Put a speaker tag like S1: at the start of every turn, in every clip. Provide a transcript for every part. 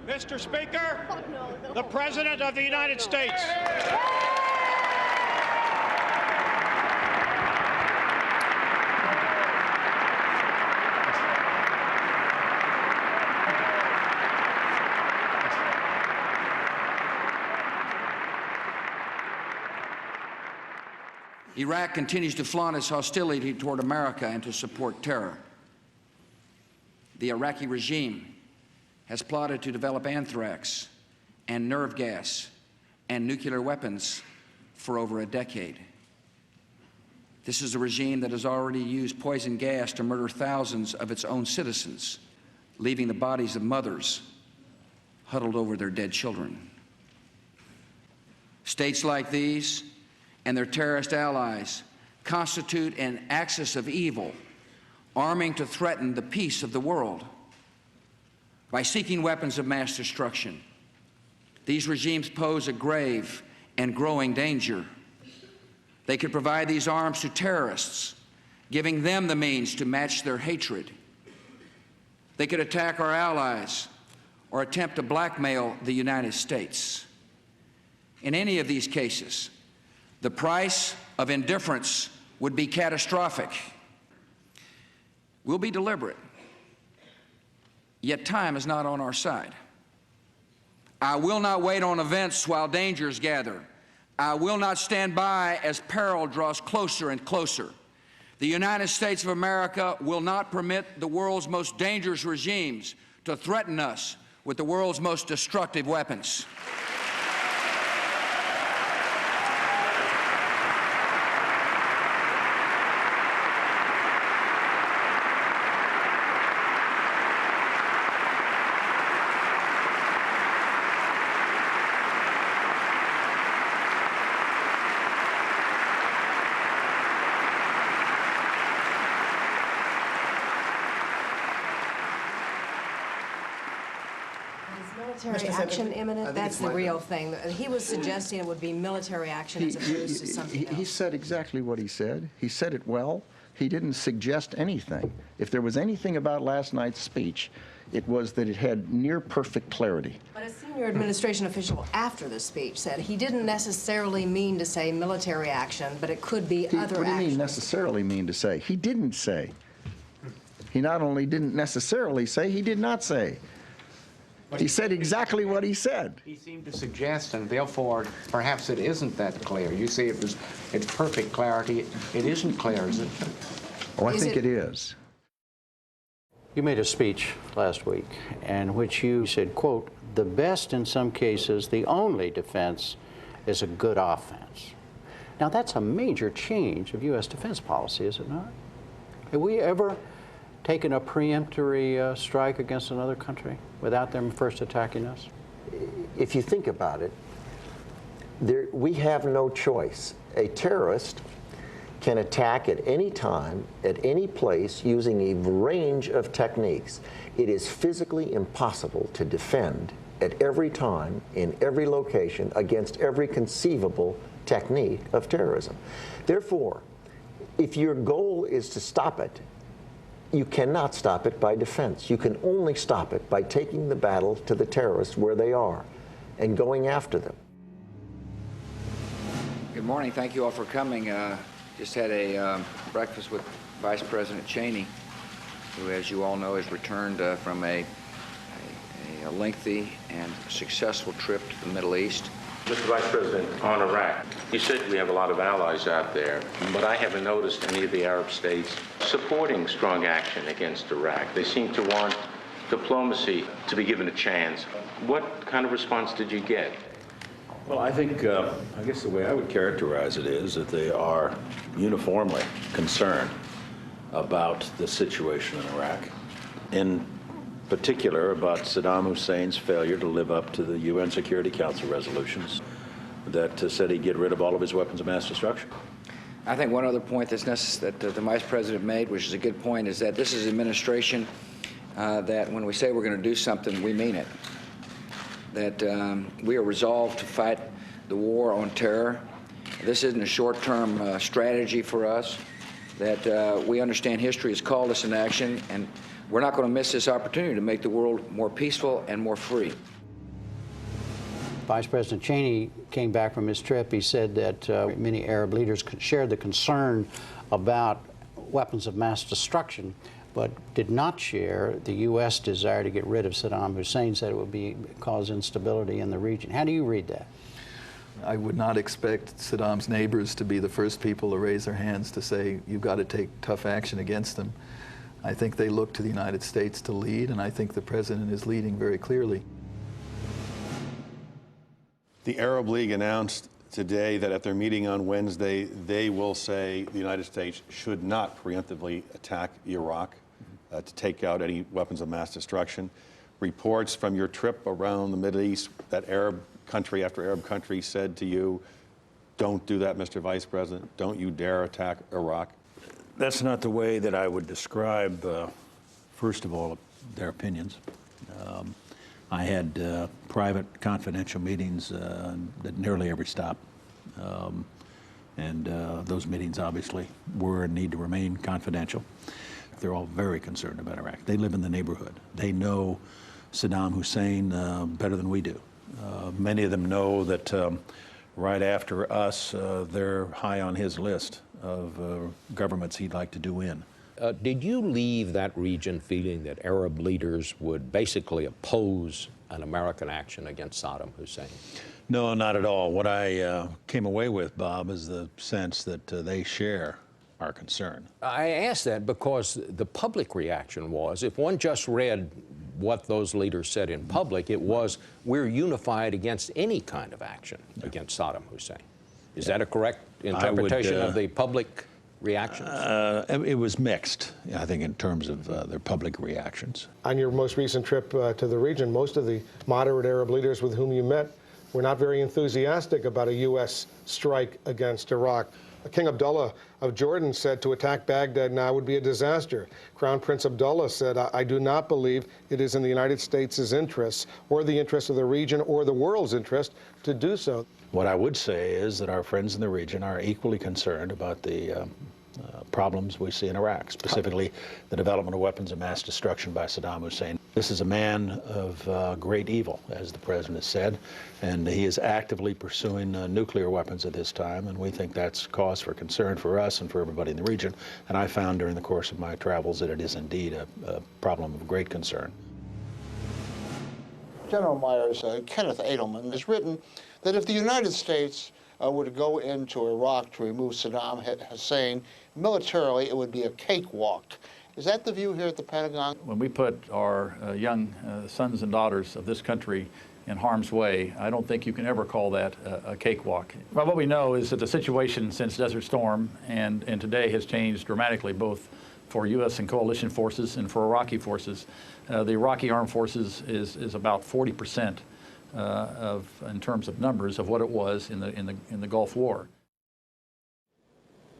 S1: Mr. Speaker, the President of the United States.
S2: Iraq continues to flaunt its hostility toward America and to support terror. The Iraqi regime has plotted to develop anthrax and nerve gas and nuclear weapons for over a decade. This is a regime that has already used poison gas to murder thousands of its own citizens, leaving the bodies of mothers huddled over their dead children. States like these and their terrorist allies constitute an axis of evil, arming to threaten the peace of the world. By seeking weapons of mass destruction, these regimes pose a grave and growing danger. They could provide these arms to terrorists, giving them the means to match their hatred. They could attack our allies or attempt to blackmail the United States. In any of these cases, the price of indifference would be catastrophic. We'll be deliberate, yet time is not on our side. I will not wait on events while dangers gather. I will not stand by as peril draws closer and closer. The United States of America will not permit the world's most dangerous regimes to threaten us with the world's most destructive weapons.
S3: Military action imminent? That's the real thing. He was suggesting it would be military action as opposed to something else.
S4: He said exactly what he said. He said it well. He didn't suggest anything. If there was anything about last night's speech, it was that it had near perfect clarity.
S3: But a senior administration official after the speech said he didn't necessarily mean to say military action, but it could be other action.
S4: What do you mean necessarily mean to say? He didn't say. He not only didn't necessarily say, he did not say. He said exactly what he said.
S5: He seemed to suggest, and therefore perhaps it isn't that clear. You see, it's perfect clarity. It isn't clear, is it?
S4: Oh, I think it is.
S6: You made a speech last week in which you said, quote, "The best in some cases, the only defense is a good offense." Now that's a major change of U.S. defense policy, is it not? Have we ever taken a preemptory strike against another country without them first attacking us?
S7: If you think about it, we have no choice. A terrorist can attack at any time, at any place, using a range of techniques. It is physically impossible to defend at every time, in every location, against every conceivable technique of terrorism. Therefore, if your goal is to stop it, you cannot stop it by defense. You can only stop it by taking the battle to the terrorists where they are and going after them.
S2: Good morning. Thank you all for coming. Just had a breakfast with Vice President Cheney, who, as you all know, has returned from a lengthy and successful trip to the Middle East.
S8: Mr. Vice President, on Iraq, you said we have a lot of allies out there, but I haven't noticed any of the Arab states supporting strong action against Iraq. They seem to want diplomacy to be given a chance. What kind of response did you get?
S9: Well, I think, I guess the way I would characterize it is that they are uniformly concerned about the situation in Iraq. In particular, about Saddam Hussein's failure to live up to the UN Security Council resolutions that said he'd get rid of all of his weapons of mass destruction.
S2: I think one other point that the Vice President made, which is a good point, is that this is an administration that when we say we're going to do something, we mean it. That we are resolved to fight the war on terror. This isn't a short-term strategy for us. That we understand history has called us in action, and we're not going to miss this opportunity to make the world more peaceful and more free.
S6: Vice President Cheney came back from his trip. He said that many Arab leaders shared the concern about weapons of mass destruction, but did not share the U.S. desire to get rid of Saddam Hussein, said it would cause instability in the region. How do you read that?
S10: I would not expect Saddam's neighbors to be the first people to raise their hands to say, you've got to take tough action against them. I think they look to the United States to lead, and I think the President is leading very clearly.
S11: The Arab League announced today that at their meeting on Wednesday, they will say the United States should not preemptively attack Iraq to take out any weapons of mass destruction. Reports from your trip around the Middle East that Arab country after Arab country said to you, don't do that, Mr. Vice President. Don't you dare attack Iraq.
S9: That's not the way that I would describe, first of all, their opinions. I had private, confidential meetings at nearly every stop. Those meetings obviously were and need to remain confidential. They're all very concerned about Iraq. They live in the neighborhood. They know Saddam Hussein better than we do. Many of them know that right after us, they're high on his list of governments he'd like to do in.
S12: Did you leave that region feeling that Arab leaders would basically oppose an American action against Saddam Hussein?
S9: No, not at all. What I came away with, Bob, is the sense that they share our concern.
S12: I ask that because the public reaction was, if one just read what those leaders said in public, it was, we're unified against any kind of action against Saddam Hussein. Is that a correct interpretation of the public reactions?
S9: It was mixed, I think, in terms of their public reactions.
S13: On your most recent trip to the region, most of the moderate Arab leaders with whom you met were not very enthusiastic about a U.S. strike against Iraq. King Abdullah of Jordan said to attack Baghdad now would be a disaster. Crown Prince Abdullah said, I do not believe it is in the United States' interests or the interest of the region or the world's interest to do so.
S9: What I would say is that our friends in the region are equally concerned about the problems we see in Iraq, specifically the development of weapons of mass destruction by Saddam Hussein. This is a man of great evil, as the President said, and he is actively pursuing nuclear weapons at this time, and we think that's cause for concern for us and for everybody in the region. And I found during the course of my travels that it is indeed a problem of great concern.
S14: General Myers, Kenneth Edelman, has written that if the United States were to go into Iraq to remove Saddam Hussein, militarily it would be a cakewalk. Is that the view here at the Pentagon?
S15: When we put our young sons and daughters of this country in harm's way, I don't think you can ever call that a cakewalk. Well, what we know is that the situation since Desert Storm and today has changed dramatically, both for U.S. and coalition forces and for Iraqi forces. The Iraqi armed forces is about 40% in terms of numbers of what it was in the Gulf War.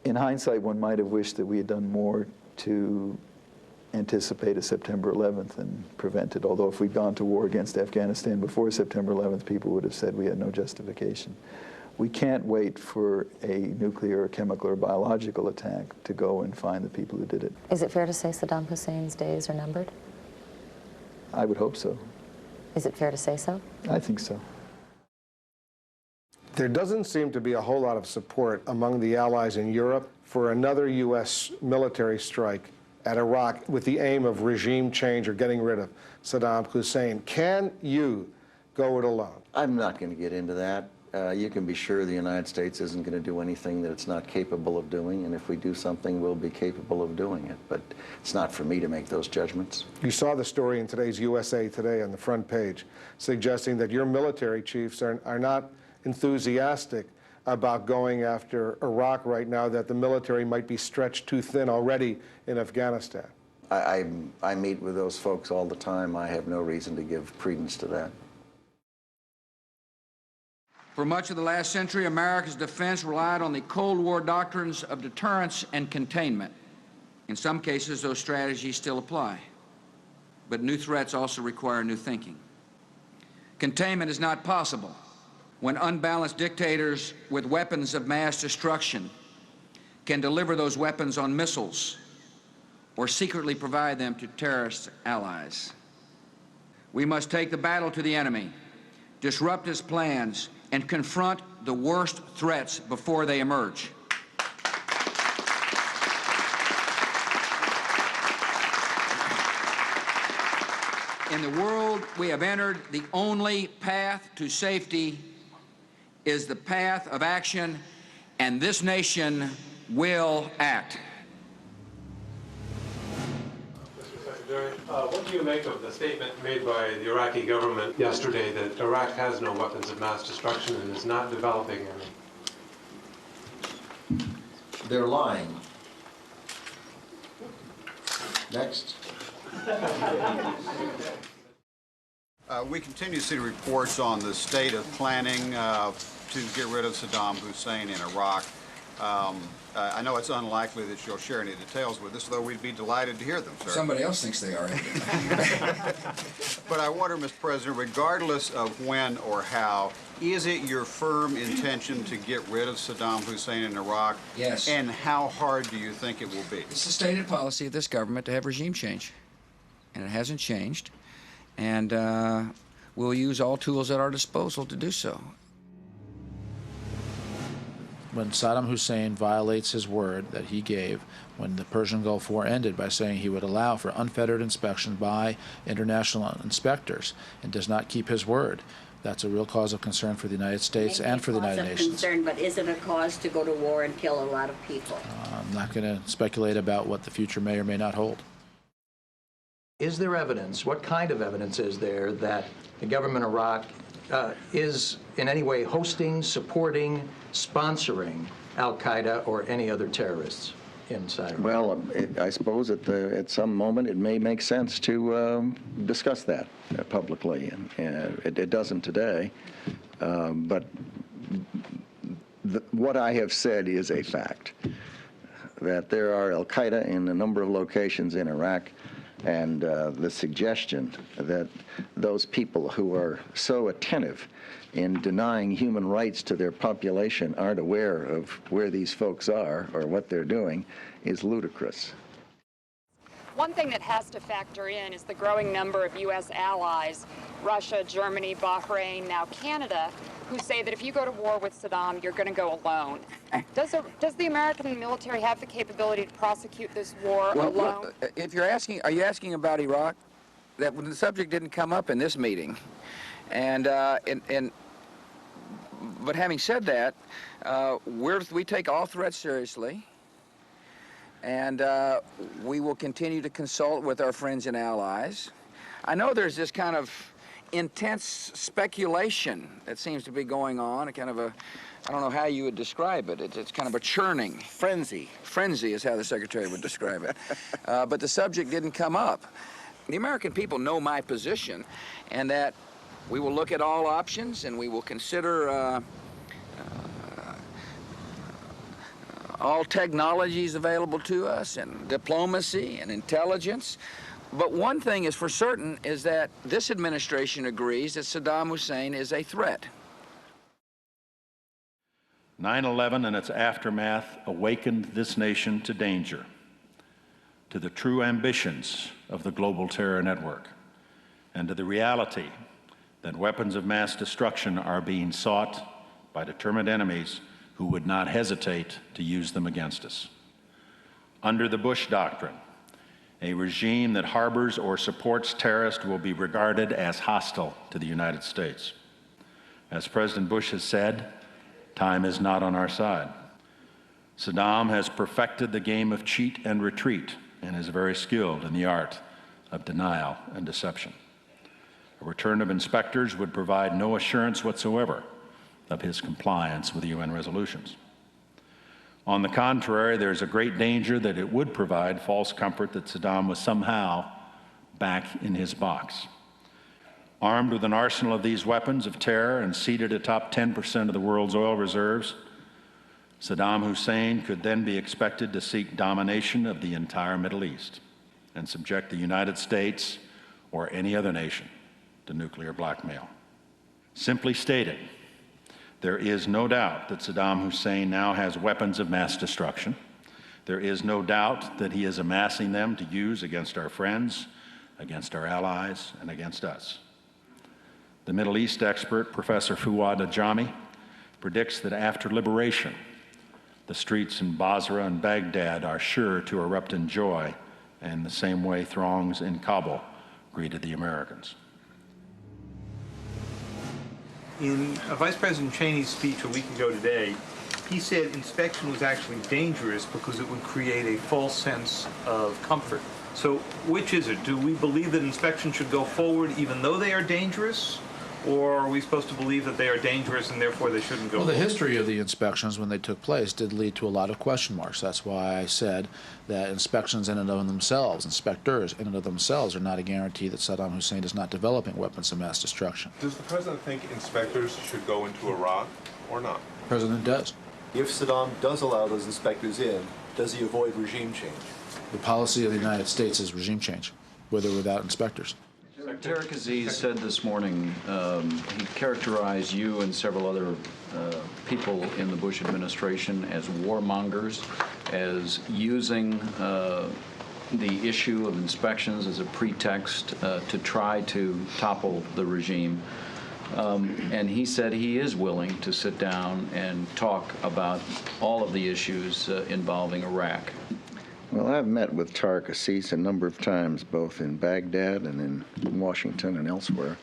S10: In hindsight, one might have wished that we had done more to anticipate a September 11th and prevent it. Although if we'd gone to war against Afghanistan before September 11th, people would have said we had no justification. We can't wait for a nuclear or chemical or biological attack to go and find the people who did it.
S16: Is it fair to say Saddam Hussein's days are numbered?
S10: I would hope so.
S16: Is it fair to say so?
S10: I think so.
S13: There doesn't seem to be a whole lot of support among the allies in Europe for another U.S. military strike at Iraq with the aim of regime change or getting rid of Saddam Hussein. Can you go it alone?
S7: I'm not going to get into that. You can be sure the United States isn't going to do anything that it's not capable of doing, and if we do something, we'll be capable of doing it. But it's not for me to make those judgments.
S13: You saw the story in today's USA Today on the front page, suggesting that your military chiefs are not enthusiastic about going after Iraq right now, that the military might be stretched too thin already in Afghanistan.
S7: I meet with those folks all the time. I have no reason to give credence to that.
S2: For much of the last century, America's defense relied on the Cold War doctrines of deterrence and containment. In some cases, those strategies still apply. But new threats also require new thinking. Containment is not possible when unbalanced dictators with weapons of mass destruction can deliver those weapons on missiles or secretly provide them to terrorist allies. We must take the battle to the enemy disrupt his plans, and confront the worst threats before they emerge. In the world we have entered, the only path to safety is the path of action, and this nation will act.
S17: Mr. Secretary, what do you make of the statement made by the Iraqi government yesterday that Iraq has no weapons of mass destruction and is not developing any?
S7: They're lying. Next.
S18: We continue to see reports on the state of planning to get rid of Saddam Hussein in Iraq. I know it's unlikely that you'll share any details with us, though we'd be delighted to hear them, sir.
S2: Somebody else thinks they are.
S18: But I wonder, Mr. President, regardless of when or how, is it your firm intention to get rid of Saddam Hussein in Iraq?
S2: Yes.
S18: And how hard do you think it will be?
S2: It's the stated policy of this government to have regime change, and it hasn't changed, and we'll use all tools at our disposal to do so.
S19: When Saddam Hussein violates his word that he gave when the Persian Gulf War ended by saying he would allow for unfettered inspection by international inspectors and does not keep his word, that's a real cause of concern for the United States and for the United Nations.
S20: Concern, but is it a cause to go to war and kill a lot of people?
S19: I'm not going to speculate about what the future may or may not hold.
S21: Is there evidence, what kind of evidence is there, that the government of Iraq is in any way hosting, supporting, sponsoring al-Qaeda or any other terrorists inside Iraq?
S4: Well, I suppose at some moment it may make sense to discuss that publicly, and it doesn't today. But what I have said is a fact, that there are al-Qaeda in a number of locations in Iraq, and the suggestion that those people who are so attentive in denying human rights to their population aren't aware of where these folks are or what they're doing is ludicrous.
S22: One thing that has to factor in is the growing number of U.S. allies, Russia, Germany, Bahrain, now Canada, who say that if you go to war with Saddam, you're going to go alone. Does the American military have the capability to prosecute this war alone?
S2: If you're asking, are you asking about Iraq? That the subject didn't come up in this meeting, but having said that, we take all threats seriously, and we will continue to consult with our friends and allies. I know there's this kind of intense speculation that seems to be going on, a kind of a, I don't know how you would describe it. It's kind of a churning. Frenzy. Frenzy is how the Secretary would describe it. But the subject didn't come up. The American people know my position, and that we will look at all options and we will consider all technologies available to us, and diplomacy and intelligence. But one thing is for certain is that this administration agrees that Saddam Hussein is a threat.
S9: 9/11 and its aftermath awakened this nation to danger, to the true ambitions of the global terror network, and to the reality that weapons of mass destruction are being sought by determined enemies who would not hesitate to use them against us. Under the Bush Doctrine, a regime that harbors or supports terrorists will be regarded as hostile to the United States. As President Bush has said, time is not on our side. Saddam has perfected the game of cheat and retreat and is very skilled in the art of denial and deception. A return of inspectors would provide no assurance whatsoever of his compliance with UN resolutions. On the contrary, there's a great danger that it would provide false comfort that Saddam was somehow back in his box. Armed with an arsenal of these weapons of terror and seated atop 10% of the world's oil reserves, Saddam Hussein could then be expected to seek domination of the entire Middle East and subject the United States or any other nation to nuclear blackmail. Simply stated, there is no doubt that Saddam Hussein now has weapons of mass destruction. There is no doubt that he is amassing them to use against our friends, against our allies, and against us. The Middle East expert, Professor Fuad Ajami, predicts that after liberation, the streets in Basra and Baghdad are sure to erupt in joy, in the same way throngs in Kabul greeted the Americans.
S1: In Vice President Cheney's speech a week ago today, he said inspection was actually dangerous because it would create a false sense of comfort. So which is it? Do we believe that inspection should go forward even though they are dangerous? Or are we supposed to believe that they are dangerous and therefore they shouldn't go
S19: Well,
S1: forward?
S19: the history of the inspections when they took place did lead to a lot of question marks. That's why I said that inspections in and of themselves, inspectors in and of themselves, are not a guarantee that Saddam Hussein is not developing weapons of mass destruction.
S3: Does the president think inspectors should go into Iraq or not?
S19: The president does.
S23: If Saddam does allow those inspectors in, does he avoid regime change?
S19: The policy of the United States is regime change, with or without inspectors.
S24: Tarek Aziz said this morning, he characterized you and several other people in the Bush administration as warmongers, as using the issue of inspections as a pretext to try to topple the regime. And he said he is willing to sit down and talk about all of the issues involving Iraq.
S4: Well, I've met with Tarek Aziz a number of times, both in Baghdad and in Washington and elsewhere.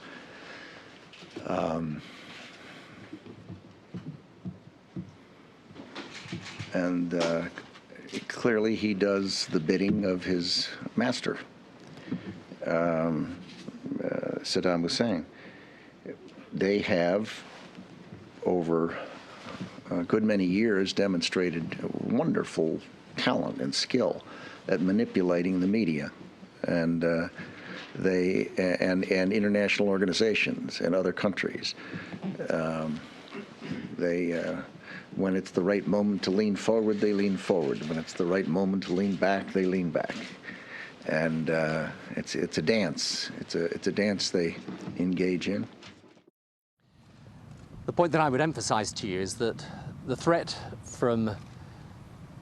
S4: Clearly he does the bidding of his master, Saddam Hussein. They have, over a good many years, demonstrated wonderful talent and skill at manipulating the media and international organizations and other countries. When it's the right moment to lean forward, they lean forward. When it's the right moment to lean back, they lean back. And it's a dance. It's a dance they engage in.
S25: The point that I would emphasize to you is that the threat from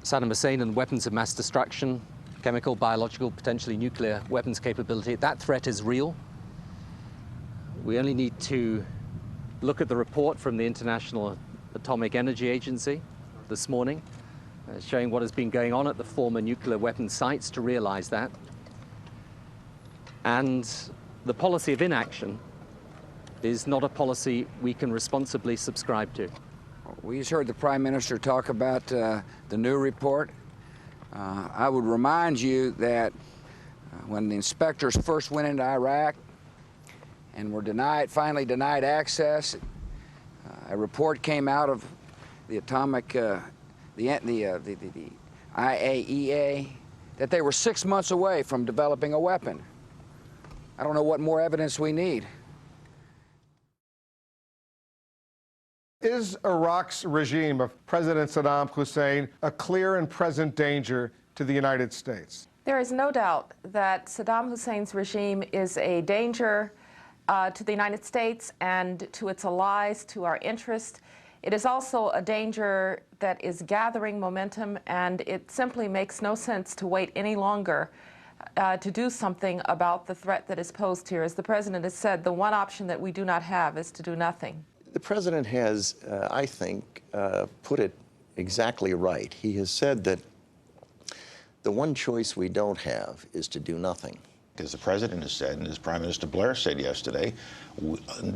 S25: Saddam Hussein and weapons of mass destruction, chemical, biological, potentially nuclear weapons capability, that threat is real. We only need to look at the report from the International Atomic Energy Agency this morning, showing what has been going on at the former nuclear weapons sites to realize that. And the policy of inaction is not a policy we can responsibly subscribe to.
S2: We just heard the Prime Minister talk about the new report. I would remind you that when the inspectors first went into Iraq and were finally denied access, a report came out of the IAEA that they were 6 months away from developing a weapon. I don't know what more evidence we need.
S13: Is Iraq's regime of President Saddam Hussein a clear and present danger to the United States?
S26: There is no doubt that Saddam Hussein's regime is a danger to the United States and to its allies, to our interest. It is also a danger that is gathering momentum, and it simply makes no sense to wait any longer to do something about the threat that is posed here. As the President has said, the one option that we do not have is to do nothing.
S7: The President has, I think, put it exactly right. He has said that the one choice we don't have is to do nothing.
S27: As the President has said, and as Prime Minister Blair said yesterday,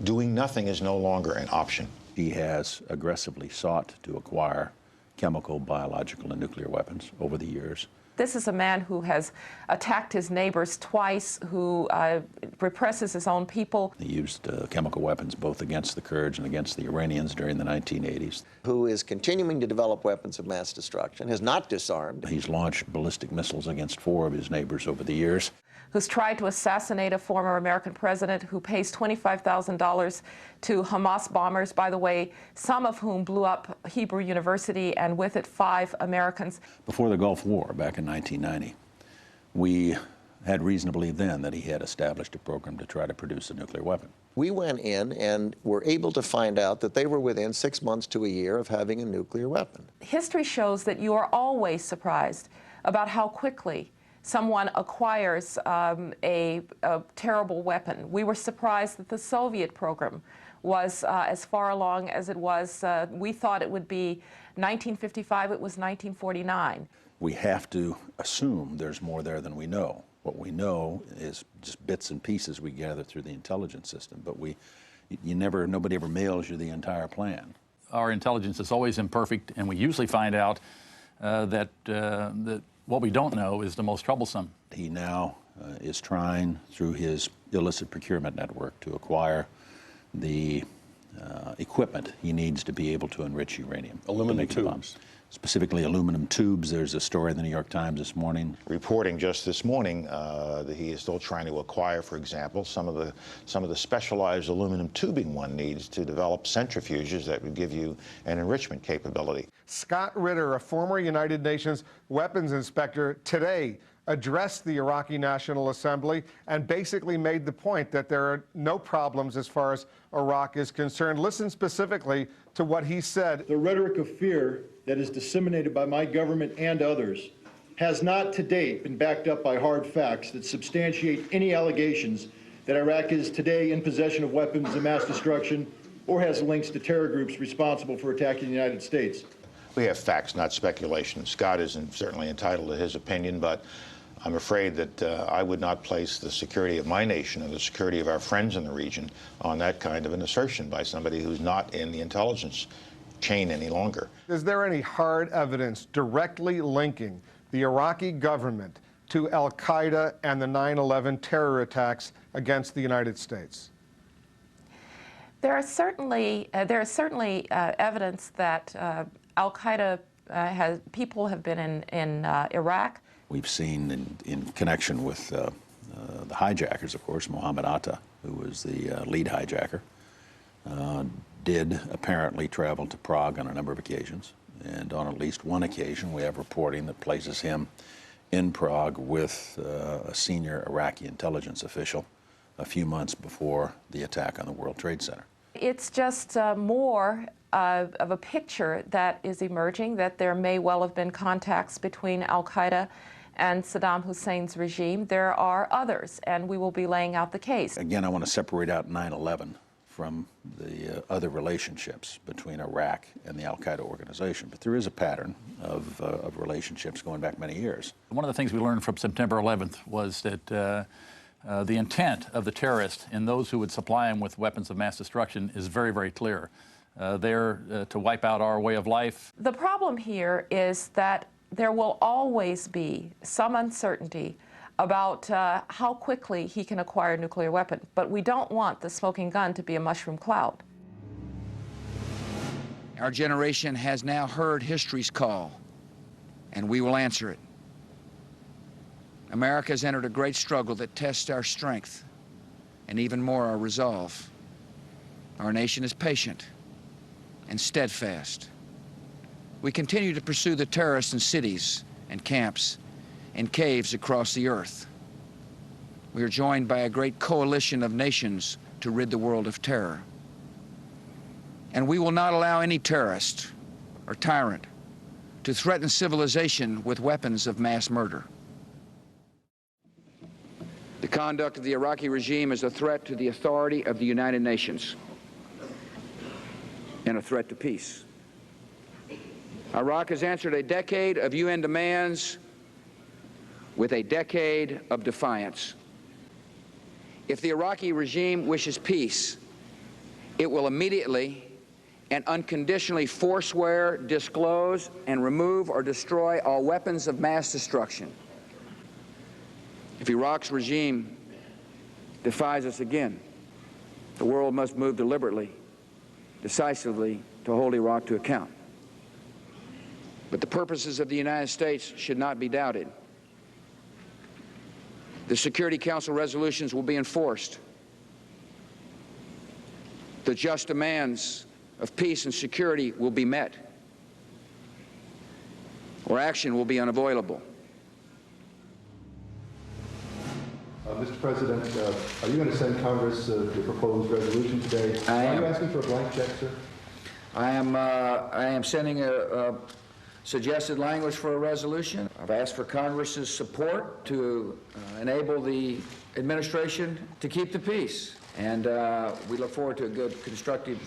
S27: doing nothing is no longer an option.
S9: He has aggressively sought to acquire chemical, biological, and nuclear weapons over the years.
S26: This is a man who has attacked his neighbors twice, who represses his own people.
S9: He used chemical weapons both against the Kurds and against the Iranians during the 1980s.
S7: Who is continuing to develop weapons of mass destruction, has not disarmed.
S9: He's launched ballistic missiles against 4 of his neighbors over the years.
S26: Who's tried to assassinate a former American president, who pays $25,000 to Hamas bombers, by the way, some of whom blew up Hebrew University, and with it 5 Americans.
S9: Before the Gulf War, back in 1990, we had reason to believe then that he had established a program to try to produce a nuclear weapon.
S7: We went in and were able to find out that they were within 6 months to a year of having a nuclear weapon.
S26: History shows that you are always surprised about how quickly someone acquires a terrible weapon. We were surprised that the Soviet program was as far along as it was. We thought it would be 1955, it was 1949.
S9: We have to assume there's more there than we know. What we know is just bits and pieces we gather through the intelligence system, but nobody ever mails you the entire plan.
S5: Our intelligence is always imperfect, and we usually find out that what we don't know is the most troublesome.
S9: He now is trying, through his illicit procurement network, to acquire the equipment he needs to be able to enrich uranium.
S27: Aluminum tubes.
S9: Specifically aluminum tubes. There's a story in the New York Times this morning.
S27: Reporting just this morning that he is still trying to acquire, for example, some of the specialized aluminum tubing one needs to develop centrifuges that would give you an enrichment capability.
S13: Scott Ritter, a former United Nations weapons inspector, today addressed the Iraqi National Assembly and basically made the point that there are no problems as far as Iraq is concerned. Listen specifically to what he said.
S6: The rhetoric of fear that is disseminated by my government and others has not to date been backed up by hard facts that substantiate any allegations that Iraq is today in possession of weapons of mass destruction or has links to terror groups responsible for attacking the United States.
S27: We have facts, not speculation. Scott is certainly entitled to his opinion, but I'm afraid that I would not place the security of my nation and the security of our friends in the region on that kind of an assertion by somebody who's not in the intelligence chain any longer.
S13: Is there any hard evidence directly linking the Iraqi government to al-Qaeda and the 9/11 terror attacks against the United States?
S26: There is certainly evidence that al-Qaeda people have been in Iraq.
S9: We've seen in connection with the hijackers, of course, Mohammed Atta, who was the lead hijacker, did apparently travel to Prague on a number of occasions. And on at least one occasion, we have reporting that places him in Prague with a senior Iraqi intelligence official a few months before the attack on the World Trade Center.
S26: It's just more of a picture that is emerging, that there may well have been contacts between al-Qaeda and Saddam Hussein's regime. There are others, and we will be laying out the case.
S9: Again, I want to separate out 9/11 from the other relationships between Iraq and the al-Qaeda organization. But there is a pattern of relationships going back many years.
S5: One of the things we learned from September 11th was that the intent of the terrorists and those who would supply them with weapons of mass destruction is very, very clear. They're to wipe out our way of life.
S26: The problem here is that there will always be some uncertainty about how quickly he can acquire a nuclear weapon. But we don't want the smoking gun to be a mushroom cloud.
S2: Our generation has now heard history's call, and we will answer it. America has entered a great struggle that tests our strength and even more our resolve. Our nation is patient and steadfast. We continue to pursue the terrorists in cities and camps and caves across the earth. We are joined by a great coalition of nations to rid the world of terror. And we will not allow any terrorist or tyrant to threaten civilization with weapons of mass murder. The conduct of the Iraqi regime is a threat to the authority of the United Nations and a threat to peace. Iraq has answered a decade of UN demands with a decade of defiance. If the Iraqi regime wishes peace, it will immediately and unconditionally forswear, disclose, and remove or destroy all weapons of mass destruction. If Iraq's regime defies us again, the world must move deliberately, decisively to hold Iraq to account. But the purposes of the United States should not be doubted. The Security Council resolutions will be enforced. The just demands of peace and security will be met, or action will be unavoidable.
S23: Mr. President, are you going to send Congress the proposed resolution today?
S2: I am.
S23: Are you asking for a blank check, sir?
S2: I am sending suggested language for a resolution. I've asked for Congress's support to enable the administration to keep the peace. And we look forward to a good, constructive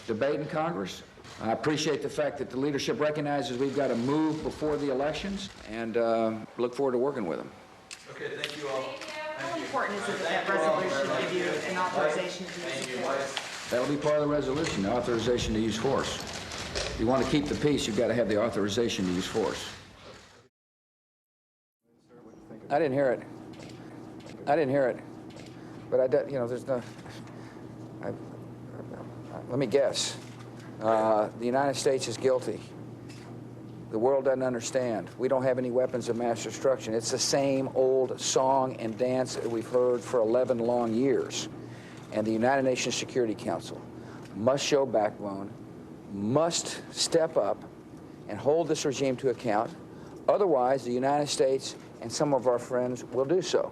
S2: debate in Congress. I appreciate the fact that the leadership recognizes we've got to move before the elections, and look forward to working with them.
S8: Okay, thank you all.
S10: How important is it that resolution give you an authorization to use force?
S2: That'll be part of the resolution, the authorization to use force. If you want to keep the peace, you've got to have the authorization to use force. I didn't hear it. I didn't hear it. But I did, you know, there's no... let me guess. The United States is guilty. The world doesn't understand. We don't have any weapons of mass destruction. It's the same old song and dance that we've heard for 11 long years. And the United Nations Security Council must show backbone, must step up and hold this regime to account. Otherwise, the United States and some of our friends will do so.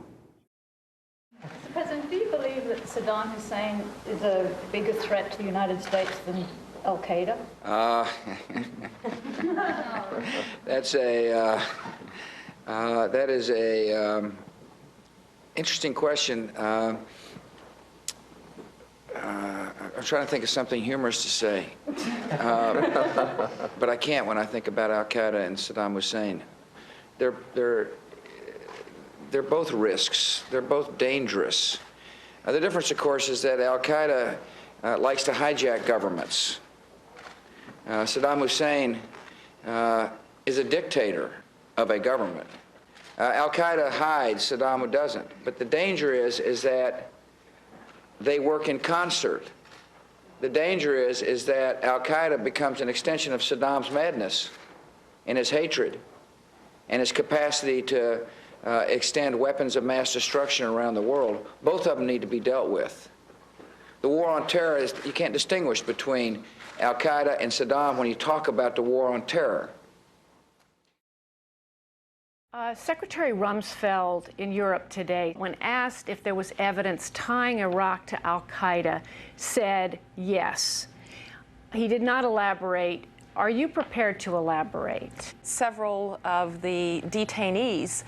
S11: Mr. President, do you believe that Saddam Hussein is a bigger threat to the United States than Al-Qaeda?
S2: That is a interesting question. I'm trying to think of something humorous to say, but I can't when I think about Al-Qaeda and Saddam Hussein. They're both risks. They're both dangerous. The difference, of course, is that Al-Qaeda likes to hijack governments. Saddam Hussein is a dictator of a government. Al-Qaeda hides, Saddam doesn't. But the danger is that they work in concert. The danger is that Al-Qaeda becomes an extension of Saddam's madness and his hatred and his capacity to extend weapons of mass destruction around the world. Both of them need to be dealt with. The war on terror is, you can't distinguish between Al-Qaeda and Saddam when you talk about the war on terror.
S10: Secretary Rumsfeld in Europe today, when asked if there was evidence tying Iraq to Al-Qaeda, said yes. He did not elaborate. Are you prepared to elaborate?
S26: Several of the detainees,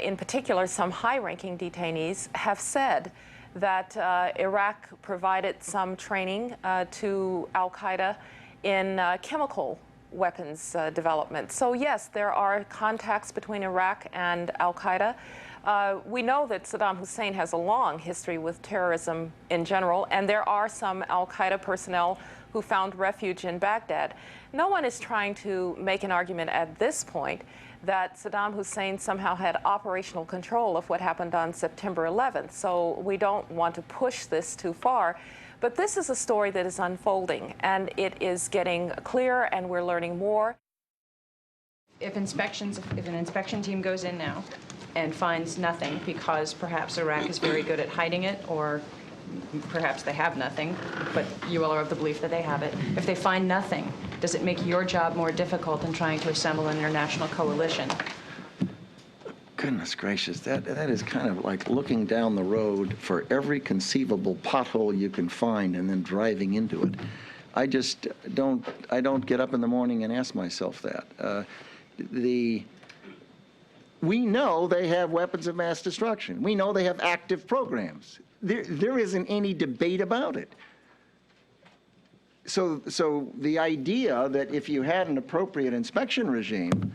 S26: in particular some high-ranking detainees, have said that Iraq provided some training to Al-Qaeda in chemical weapons development. So yes, there are contacts between Iraq and Al-Qaeda. We know that Saddam Hussein has a long history with terrorism in general, and there are some Al-Qaeda personnel who found refuge in Baghdad. No one is trying to make an argument at this point that Saddam Hussein somehow had operational control of what happened on September 11th. So we don't want to push this too far. But this is a story that is unfolding, and it is getting clearer, and we're learning more.
S10: If an inspection team goes in now and finds nothing because perhaps Iraq is very good at hiding it, or perhaps they have nothing, but you all are of the belief that they have it. If they find nothing, does it make your job more difficult in trying to assemble an international coalition?
S4: Goodness gracious, that is kind of like looking down the road for every conceivable pothole you can find and then driving into it. I don't get up in the morning and ask myself that. We know they have weapons of mass destruction. We know they have active programs. There isn't any debate about it. So the idea that if you had an appropriate inspection regime,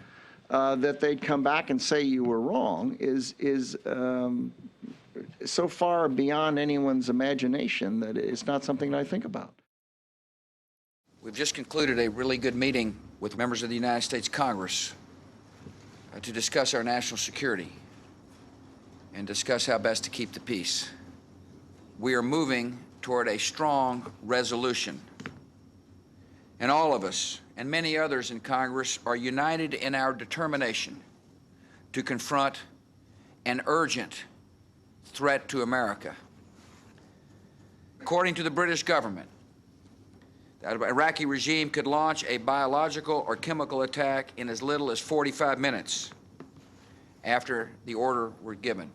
S4: that they'd come back and say you were wrong is so far beyond anyone's imagination that it's not something I think about.
S2: We've just concluded a really good meeting with members of the United States Congress to discuss our national security and discuss how best to keep the peace. We are moving toward a strong resolution. And all of us, and many others in Congress, are united in our determination to confront an urgent threat to America. According to the British government, the Iraqi regime could launch a biological or chemical attack in as little as 45 minutes after the order were given.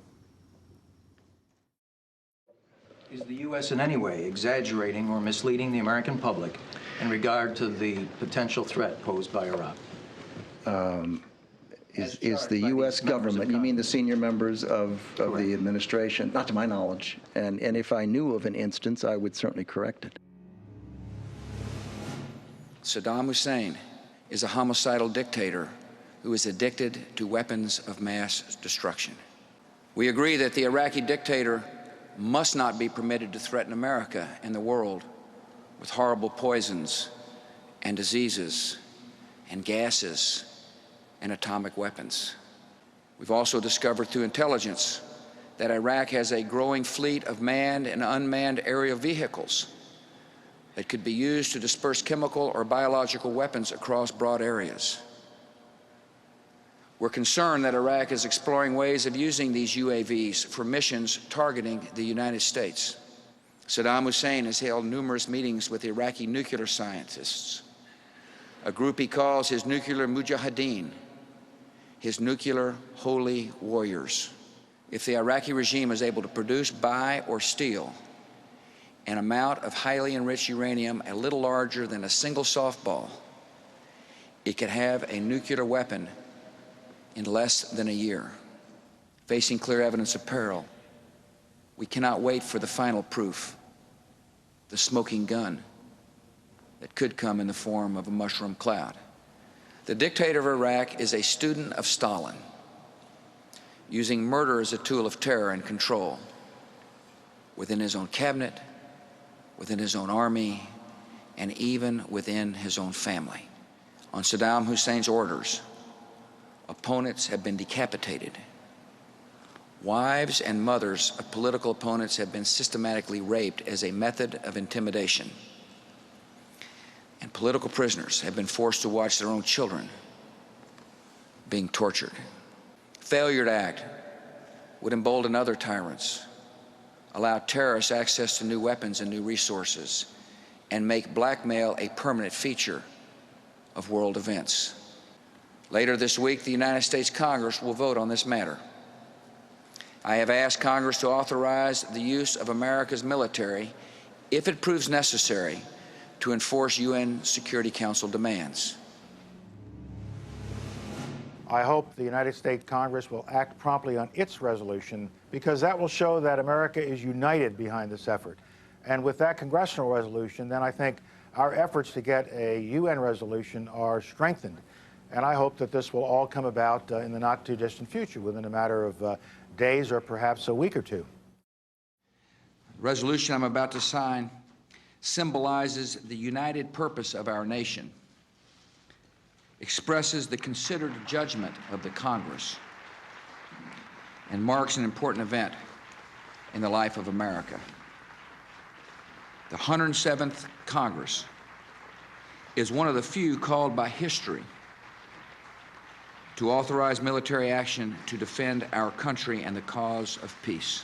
S21: Is the U.S. in any way exaggerating or misleading the American public in regard to the potential threat posed by Iraq?
S4: is the U.S. government. You mean the senior members of the administration? Not to my knowledge. And if I knew of an instance, I would certainly correct it.
S2: Saddam Hussein is a homicidal dictator who is addicted to weapons of mass destruction. We agree that the Iraqi dictator must not be permitted to threaten America and the world with horrible poisons and diseases and gases and atomic weapons. We've also discovered through intelligence that Iraq has a growing fleet of manned and unmanned aerial vehicles that could be used to disperse chemical or biological weapons across broad areas. We're concerned that Iraq is exploring ways of using these UAVs for missions targeting the United States. Saddam Hussein has held numerous meetings with Iraqi nuclear scientists, a group he calls his nuclear mujahideen, his nuclear holy warriors. If the Iraqi regime is able to produce, buy, or steal an amount of highly enriched uranium a little larger than a single softball, it could have a nuclear weapon in less than a year. Facing clear evidence of peril, we cannot wait for the final proof, the smoking gun that could come in the form of a mushroom cloud. The dictator of Iraq is a student of Stalin, using murder as a tool of terror and control within his own cabinet, within his own army, and even within his own family. On Saddam Hussein's orders, opponents have been decapitated. Wives and mothers of political opponents have been systematically raped as a method of intimidation. And political prisoners have been forced to watch their own children being tortured. Failure to act would embolden other tyrants, allow terrorists access to new weapons and new resources, and make blackmail a permanent feature of world events. Later this week, the United States Congress will vote on this matter. I have asked Congress to authorize the use of America's military, if it proves necessary, to enforce UN Security Council demands.
S12: I hope the United States Congress will act promptly on its resolution, because that will show that America is united behind this effort. And with that congressional resolution, then I think our efforts to get a UN resolution are strengthened. And I hope that this will all come about in the not-too-distant future, within a matter of days or perhaps a week or two.
S2: The resolution I'm about to sign symbolizes the united purpose of our nation, expresses the considered judgment of the Congress, and marks an important event in the life of America. The 107th Congress is one of the few called by history to authorize military action to defend our country and the cause of peace.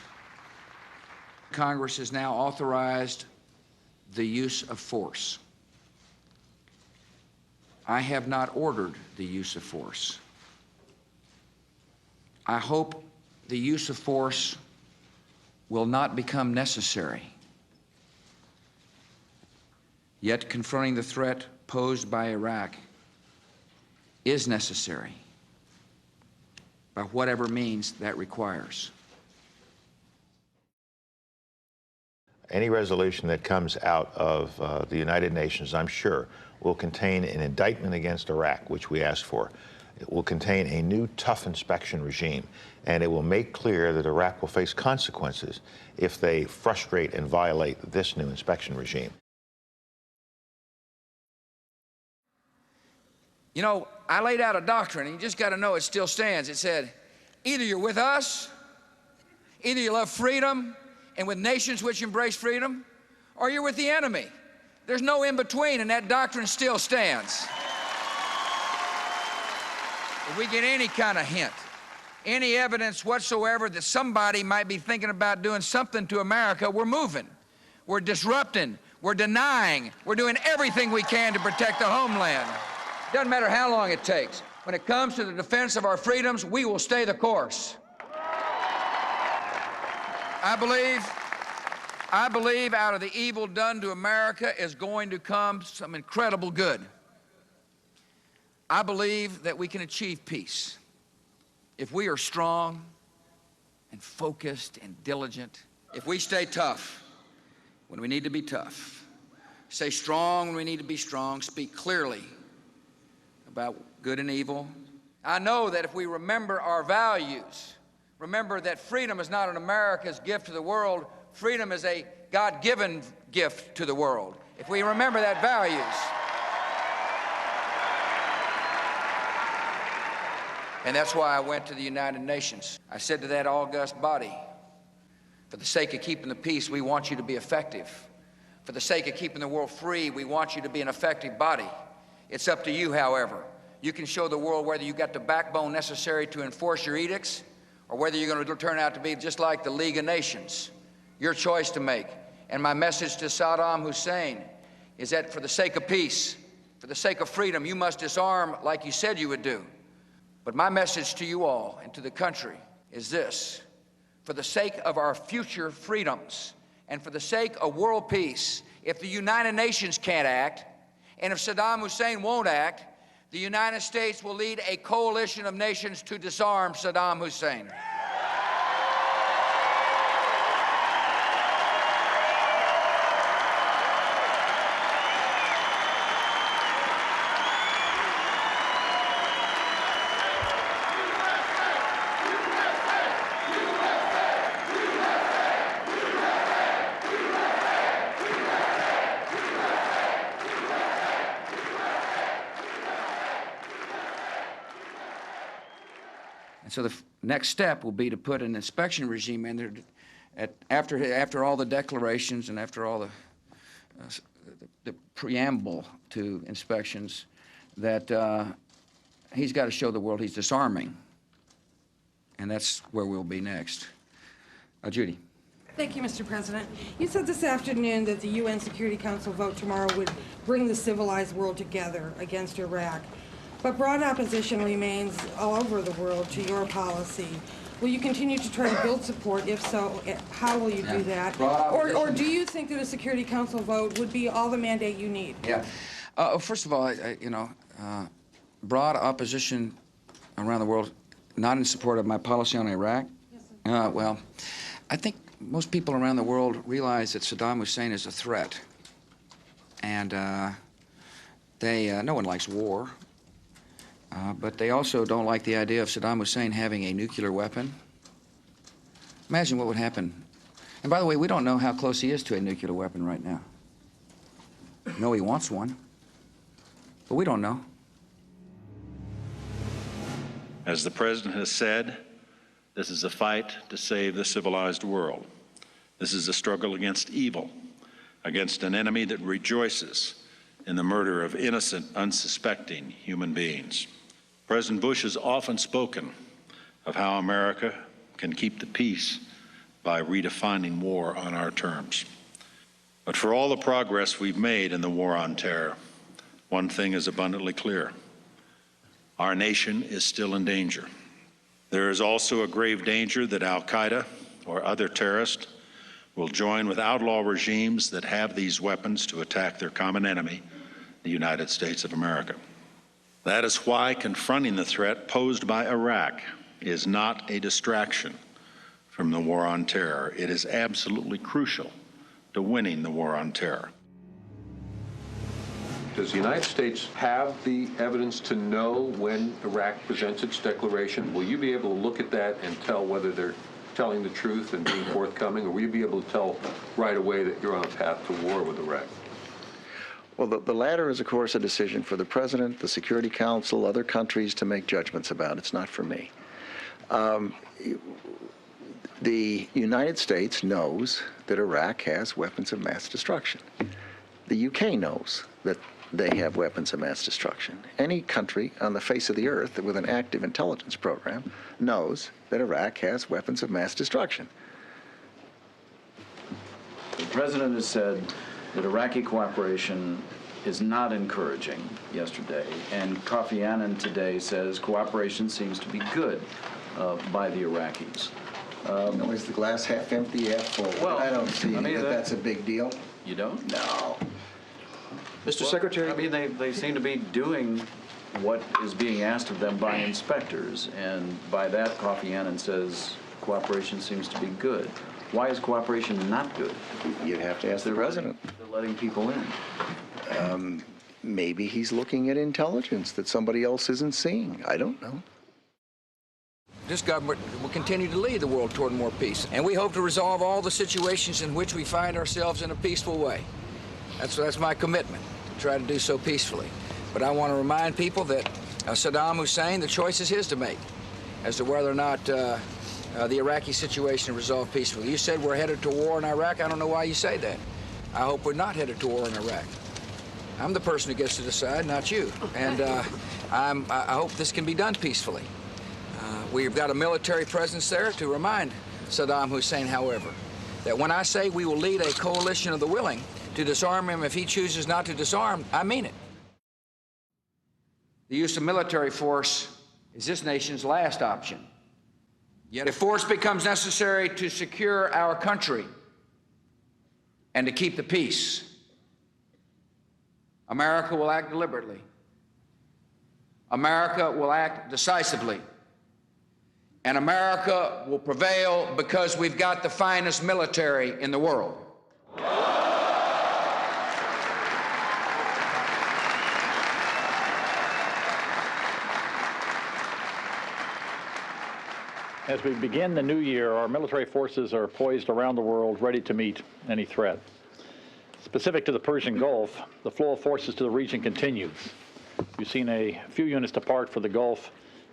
S2: Congress has now authorized the use of force. I have not ordered the use of force. I hope the use of force will not become necessary. Yet confronting the threat posed by Iraq is necessary, by whatever means that requires.
S27: Any resolution that comes out of the United Nations, I'm sure, will contain an indictment against Iraq, which we asked for. It will contain a new tough inspection regime, and it will make clear that Iraq will face consequences if they frustrate and violate this new inspection regime.
S2: You know, I laid out a doctrine, and you just got to know it still stands. It said, either you're with us, either you love freedom and with nations which embrace freedom, or you're with the enemy. There's no in-between, and that doctrine still stands. If we get any kind of hint, any evidence whatsoever that somebody might be thinking about doing something to America, we're moving, we're disrupting, we're denying, we're doing everything we can to protect the homeland. Doesn't matter how long it takes. When it comes to the defense of our freedoms, we will stay the course. I believe out of the evil done to America is going to come some incredible good. I believe that we can achieve peace if we are strong and focused and diligent, if we stay tough when we need to be tough, stay strong when we need to be strong, speak clearly about good and evil. I know that if we remember our values, remember that freedom is not an America's gift to the world, freedom is a God-given gift to the world. If we remember that values, and that's why I went to the United Nations. I said to that august body, for the sake of keeping the peace, we want you to be effective. For the sake of keeping the world free, we want you to be an effective body. It's up to you, however. You can show the world whether you've got the backbone necessary to enforce your edicts or whether you're going to turn out to be just like the League of Nations. Your choice to make. And my message to Saddam Hussein is that for the sake of peace, for the sake of freedom, you must disarm like you said you would do. But my message to you all and to the country is this: for the sake of our future freedoms and for the sake of world peace, if the United Nations can't act, and if Saddam Hussein won't act, the United States will lead a coalition of nations to disarm Saddam Hussein. So the next step will be to put an inspection regime in there after all the declarations and after all the preamble to inspections that he's got to show the world he's disarming. And that's where we'll be next. Judy.
S14: Thank you, Mr. President. You said this afternoon that the UN Security Council vote tomorrow would bring the civilized world together against Iraq. But broad opposition remains all over the world to your policy. Will you continue to try to build support? If so, how will you do that? Or do you think that a Security Council vote would be all the mandate you need?
S2: Yeah. First of all, broad opposition around the world, not in support of my policy on Iraq? Yes, well, I think most people around the world realize that Saddam Hussein is a threat. And no one likes war. But they also don't like the idea of Saddam Hussein having a nuclear weapon. Imagine what would happen. And by the way, we don't know how close he is to a nuclear weapon right now. We know he wants one, but we don't know.
S9: As the President has said, this is a fight to save the civilized world. This is a struggle against evil, against an enemy that rejoices in the murder of innocent, unsuspecting human beings. President Bush has often spoken of how America can keep the peace by redefining war on our terms. But for all the progress we've made in the war on terror, one thing is abundantly clear. Our nation is still in danger. There is also a grave danger that al-Qaeda or other terrorists will join with outlaw regimes that have these weapons to attack their common enemy, the United States of America. That is why confronting the threat posed by Iraq is not a distraction from the war on terror. It is absolutely crucial to winning the war on terror.
S15: Does the United States have the evidence to know when Iraq presents its declaration? Will you be able to look at that and tell whether they're telling the truth and being forthcoming, or will you be able to tell right away that you're on a path to war with Iraq?
S4: Well, the latter is, of course, a decision for the President, the Security Council, other countries to make judgments about. It's not for me. The United States knows that Iraq has weapons of mass destruction. The UK knows that they have weapons of mass destruction. Any country on the face of the earth with an active intelligence program knows that Iraq has weapons of mass destruction.
S24: The President has said that Iraqi cooperation is not encouraging yesterday, and Kofi Annan today says cooperation seems to be good by the Iraqis.
S4: Is the glass half empty, half full? Well, I don't see that's a big deal.
S24: You don't?
S4: No.
S24: Mr. Secretary? I mean, they seem to be doing what is being asked of them by inspectors. And by that, Kofi Annan says cooperation seems to be good. Why is cooperation not good?
S4: You'd have to ask the president.
S24: They're letting people in.
S4: Maybe he's looking at intelligence that somebody else isn't seeing. I don't know.
S2: This government will continue to lead the world toward more peace, and we hope to resolve all the situations in which we find ourselves in a peaceful way. That's my commitment, to try to do so peacefully. But I want to remind people that Saddam Hussein, the choice is his to make as to whether or not the Iraqi situation is resolved peacefully. You said we're headed to war in Iraq. I don't know why you say that. I hope we're not headed to war in Iraq. I'm the person who gets to decide, not you. And I hope this can be done peacefully. We've got a military presence there to remind Saddam Hussein, however, that when I say we will lead a coalition of the willing to disarm him if he chooses not to disarm, I mean it. The use of military force is this nation's last option. Yet if force becomes necessary to secure our country and to keep the peace, America will act deliberately. America will act decisively. And America will prevail because we've got the finest military in the world.
S5: As we begin the new year, our military forces are poised around the world, ready to meet any threat. Specific to the Persian Gulf, the flow of forces to the region continues. You've seen a few units depart for the Gulf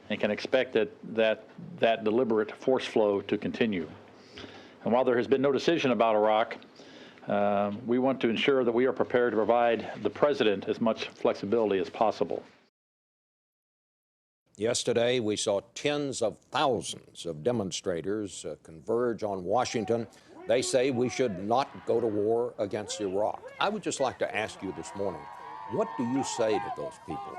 S5: and can expect that deliberate force flow to continue. And while there has been no decision about Iraq, we want to ensure that we are prepared to provide the President as much flexibility as possible.
S1: Yesterday, we saw tens of thousands of demonstrators converge on Washington. They say we should not go to war against Iraq. I would just like to ask you this morning, what do you say to those people?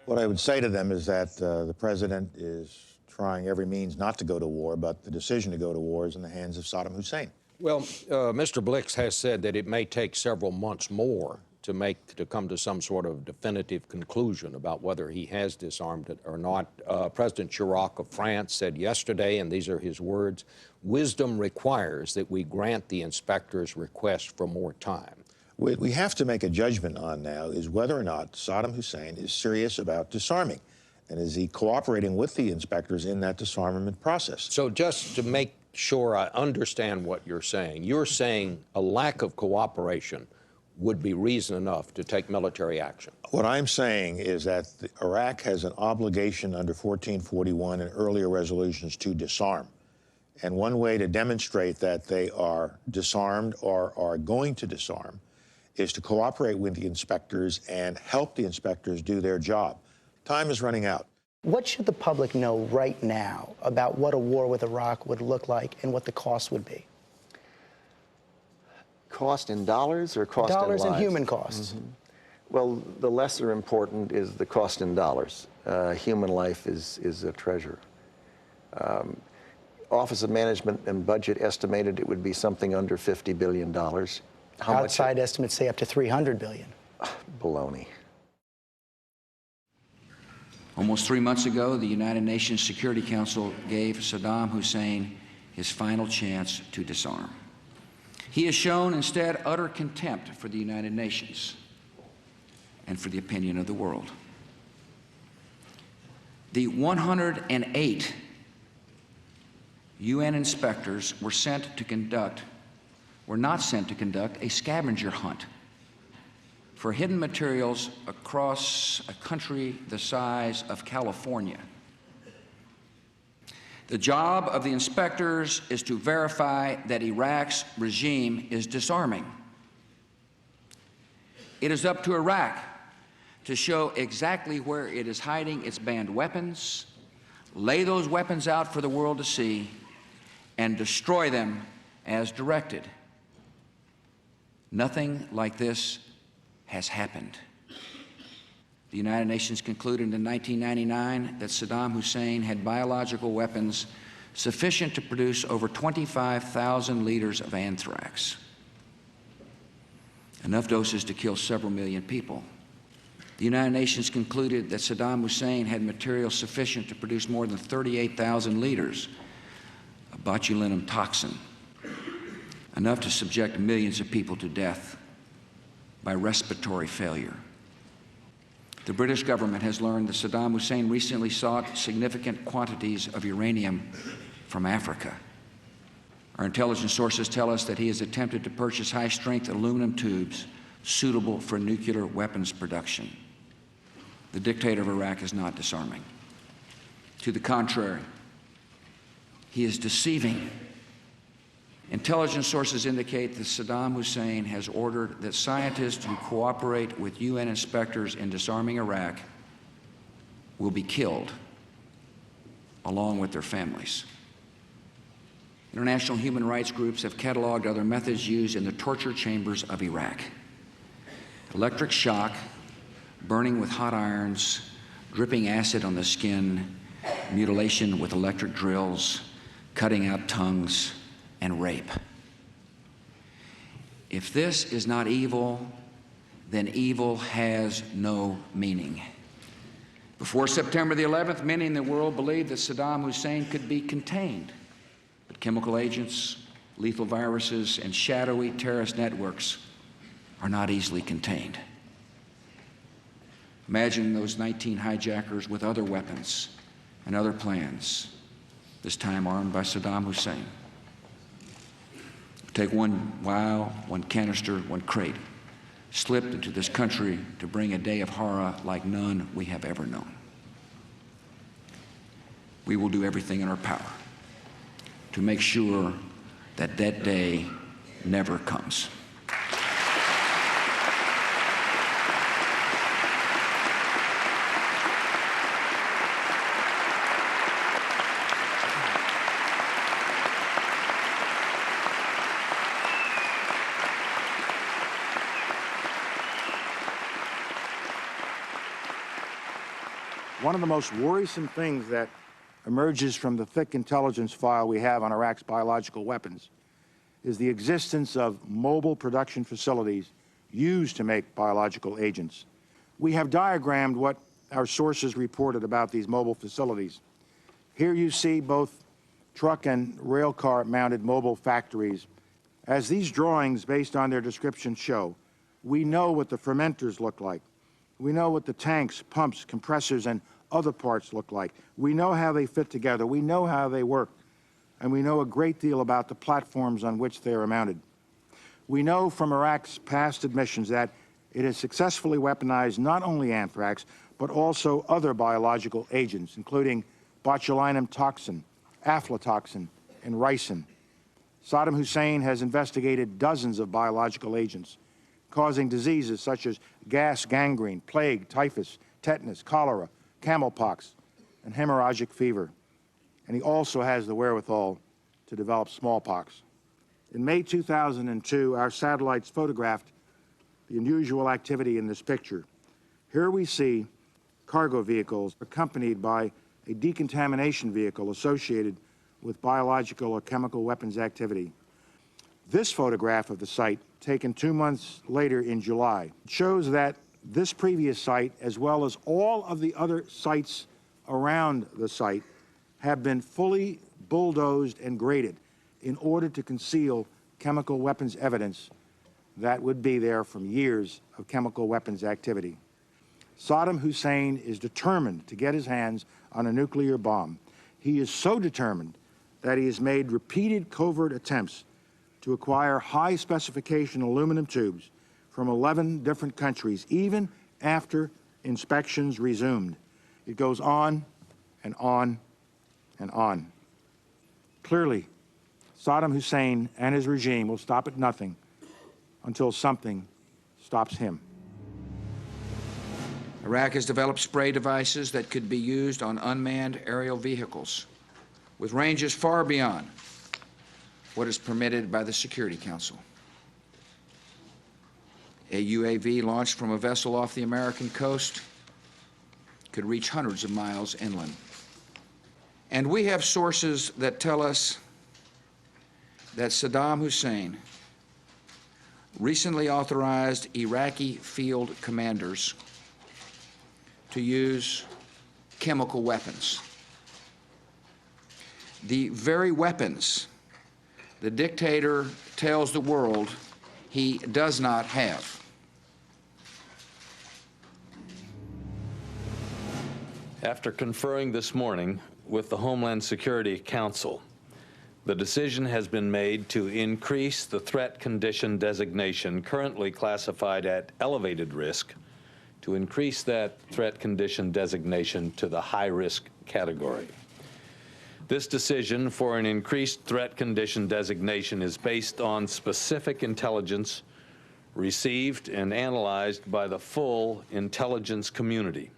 S27: What I would say to them is that the president is trying every means not to go to war, but the decision to go to war is in the hands of Saddam Hussein.
S1: Well, Mr. Blix has said that it may take several months more to come to some sort of definitive conclusion about whether he has disarmed it or not. President Chirac of France said yesterday, and these are his words, "Wisdom requires that we grant the inspector's request for more time."
S27: What we have to make a judgment on now is whether or not Saddam Hussein is serious about disarming, and is he cooperating with the inspectors in that disarmament process.
S1: So just to make sure I understand what you're saying a lack of cooperation would be reason enough to take military action.
S27: What I'm saying is that Iraq has an obligation under 1441 and earlier resolutions to disarm. And one way to demonstrate that they are disarmed or are going to disarm is to cooperate with the inspectors and help the inspectors do their job. Time is running out.
S3: What should the public know right now about what a war with Iraq would look like and what the cost would be?
S4: Cost in dollars or cost in lives?
S3: Dollars and human costs.
S4: Mm-hmm. Well, the lesser important is the cost in dollars. Human life is a treasure. Office of Management and Budget estimated it would be something under $50 billion.
S3: Outside estimates say up to $300 billion.
S4: Baloney.
S2: Almost 3 months ago, the United Nations Security Council gave Saddam Hussein his final chance to disarm. He has shown instead utter contempt for the United Nations and for the opinion of the world. The 108 UN inspectors were not sent to conduct a scavenger hunt for hidden materials across a country the size of California. The job of the inspectors is to verify that Iraq's regime is disarming. It is up to Iraq to show exactly where it is hiding its banned weapons, lay those weapons out for the world to see, and destroy them as directed. Nothing like this has happened. The United Nations concluded in 1999 that Saddam Hussein had biological weapons sufficient to produce over 25,000 liters of anthrax, enough doses to kill several million people. The United Nations concluded that Saddam Hussein had material sufficient to produce more than 38,000 liters of botulinum toxin, enough to subject millions of people to death by respiratory failure. The British government has learned that Saddam Hussein recently sought significant quantities of uranium from Africa. Our intelligence sources tell us that he has attempted to purchase high-strength aluminum tubes suitable for nuclear weapons production. The dictator of Iraq is not disarming. To the contrary, he is deceiving. Intelligence sources indicate that Saddam Hussein has ordered that scientists who cooperate with UN inspectors in disarming Iraq will be killed, along with their families. International human rights groups have cataloged other methods used in the torture chambers of Iraq: electric shock, burning with hot irons, dripping acid on the skin, mutilation with electric drills, cutting out tongues, and rape. If this is not evil, then evil has no meaning. Before September the 11th, many in the world believed that Saddam Hussein could be contained, but chemical agents, lethal viruses, and shadowy terrorist networks are not easily contained. Imagine those 19 hijackers with other weapons and other plans, this time armed by Saddam Hussein. Take one vial, one canister, one crate, slipped into this country to bring a day of horror like none we have ever known. We will do everything in our power to make sure that that day never comes.
S12: One of the most worrisome things that emerges from the thick intelligence file we have on Iraq's biological weapons is the existence of mobile production facilities used to make biological agents. We have diagrammed what our sources reported about these mobile facilities. Here you see both truck and rail car mounted mobile factories. As these drawings, based on their description, show, we know what the fermenters look like. We know what the tanks, pumps, compressors, and other parts look like. We know how they fit together. We know how they work. And we know a great deal about the platforms on which they are mounted. We know from Iraq's past admissions that it has successfully weaponized not only anthrax, but also other biological agents, including botulinum toxin, aflatoxin, and ricin. Saddam Hussein has investigated dozens of biological agents, causing diseases such as gas gangrene, plague, typhus, tetanus, cholera, camelpox, and hemorrhagic fever. And he also has the wherewithal to develop smallpox. In May 2002, our satellites photographed the unusual activity in this picture. Here we see cargo vehicles accompanied by a decontamination vehicle associated with biological or chemical weapons activity. This photograph of the site, taken 2 months later in July, shows that this previous site, as well as all of the other sites around the site, have been fully bulldozed and graded in order to conceal chemical weapons evidence that would be there from years of chemical weapons activity. Saddam Hussein is determined to get his hands on a nuclear bomb. He is so determined that he has made repeated covert attempts to acquire high-specification aluminum tubes from 11 different countries, even after inspections resumed. It goes on and on and on. Clearly, Saddam Hussein and his regime will stop at nothing until something stops him.
S2: Iraq has developed spray devices that could be used on unmanned aerial vehicles with ranges far beyond what is permitted by the Security Council. A UAV launched from a vessel off the American coast could reach hundreds of miles inland. And we have sources that tell us that Saddam Hussein recently authorized Iraqi field commanders to use chemical weapons. The very weapons the dictator tells the world he does not have.
S16: After conferring this morning with the Homeland Security Council, the decision has been made to increase the threat condition designation currently classified at elevated risk, to increase that threat condition designation to the high-risk category. This decision for an increased threat condition designation is based on specific intelligence received and analyzed by the full intelligence community.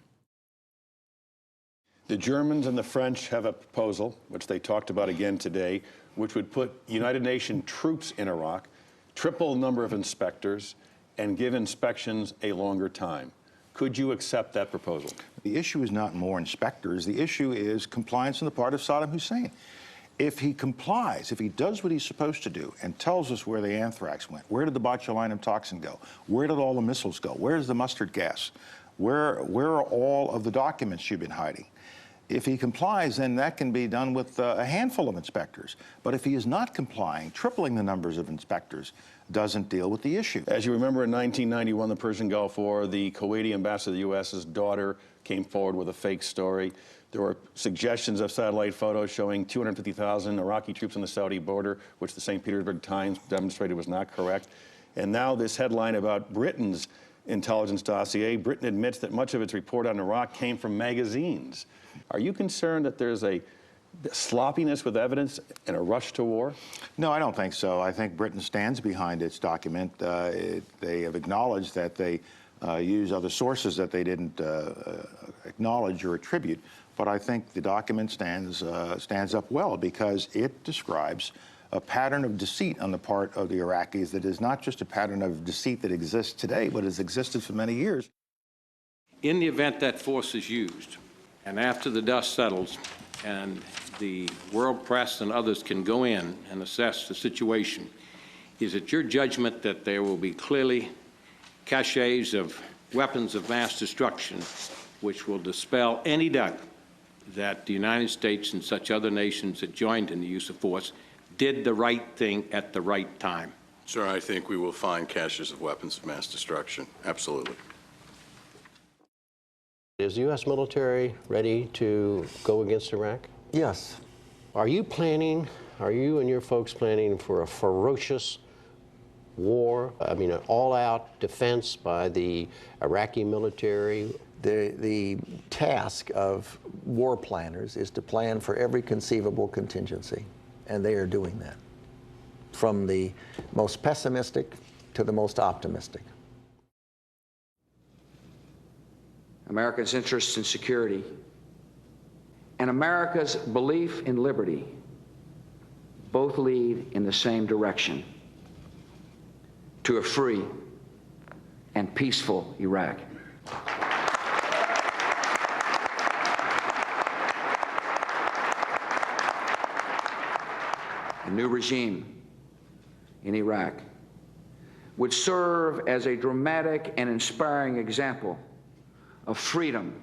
S17: The Germans and the French have a proposal, which they talked about again today, which would put United Nations troops in Iraq, triple the number of inspectors, and give inspections a longer time. Could you accept that proposal?
S12: The issue is not more inspectors. The issue is compliance on the part of Saddam Hussein. If he complies, if he does what he's supposed to do and tells us where the anthrax went, where did the botulinum toxin go, where did all the missiles go, where's the mustard gas, where are all of the documents you've been hiding? If he complies, then that can be done with a handful of inspectors. But if he is not complying, tripling the numbers of inspectors doesn't deal with the issue.
S17: As you remember, in 1991, the Persian Gulf War, the Kuwaiti ambassador to the U.S.'s daughter came forward with a fake story. There were suggestions of satellite photos showing 250,000 Iraqi troops on the Saudi border, which the St. Petersburg Times demonstrated was not correct. And now this headline about Britain's intelligence dossier, Britain admits that much of its report on Iraq came from magazines. Are you concerned that there's a sloppiness with evidence and a rush to war?
S12: No, I don't think so. I think Britain stands behind its document. They have acknowledged that they use other sources that they didn't acknowledge or attribute. But I think the document stands up well because it describes a pattern of deceit on the part of the Iraqis that is not just a pattern of deceit that exists today, but has existed for many years.
S15: In the event that force is used, and after the dust settles and the world press and others can go in and assess the situation, is it your judgment that there will be clearly caches of weapons of mass destruction which will dispel any doubt that the United States and such other nations that joined in the use of force did the right thing at the right time?
S18: Sir, I think we will find caches of weapons of mass destruction. Absolutely.
S19: Is the U.S. military ready to go against Iraq?
S7: Yes.
S19: Are you and your folks planning for a ferocious war? I mean, an all-out defense by the Iraqi military?
S7: The task of war planners is to plan for every conceivable contingency, and they are doing that, from the most pessimistic to the most optimistic.
S2: America's interests in security and America's belief in liberty both lead in the same direction, to a free and peaceful Iraq. A new regime in Iraq would serve as a dramatic and inspiring example of freedom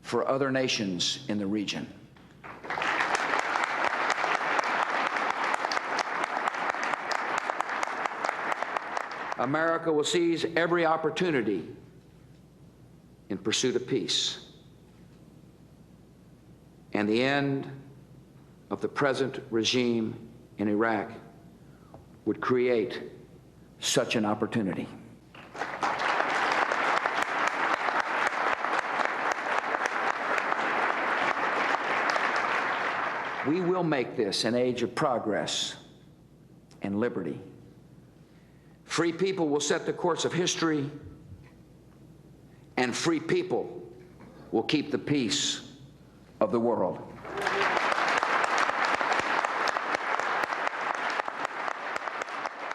S2: for other nations in the region. America will seize every opportunity in pursuit of peace, and the end of the present regime in Iraq would create such an opportunity. We will make this an age of progress and liberty. Free people will set the course of history, and free people will keep the peace of the world.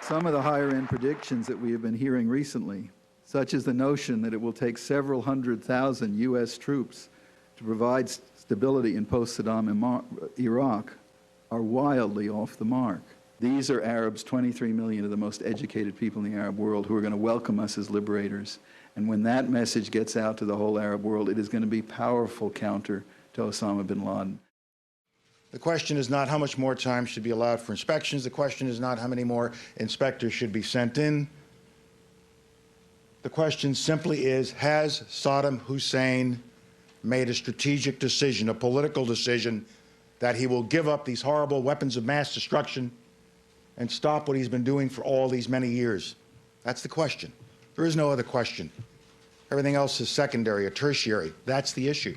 S20: Some of the higher-end predictions that we have been hearing recently, such as the notion that it will take several 100,000 U.S. troops to provide stability in post-Saddam Iraq, are wildly off the mark. These are Arabs, 23 million of the most educated people in the Arab world, who are going to welcome us as liberators And when that message gets out to the whole Arab world, it is going to be powerful counter to Osama bin Laden.
S6: The question is not how much more time should be allowed for inspections. The question is not how many more inspectors should be sent in. The question simply is, has Saddam Hussein made a strategic decision, a political decision, that he will give up these horrible weapons of mass destruction and stop what he's been doing for all these many years? That's the question. There is no other question. Everything else is secondary or tertiary. That's the issue.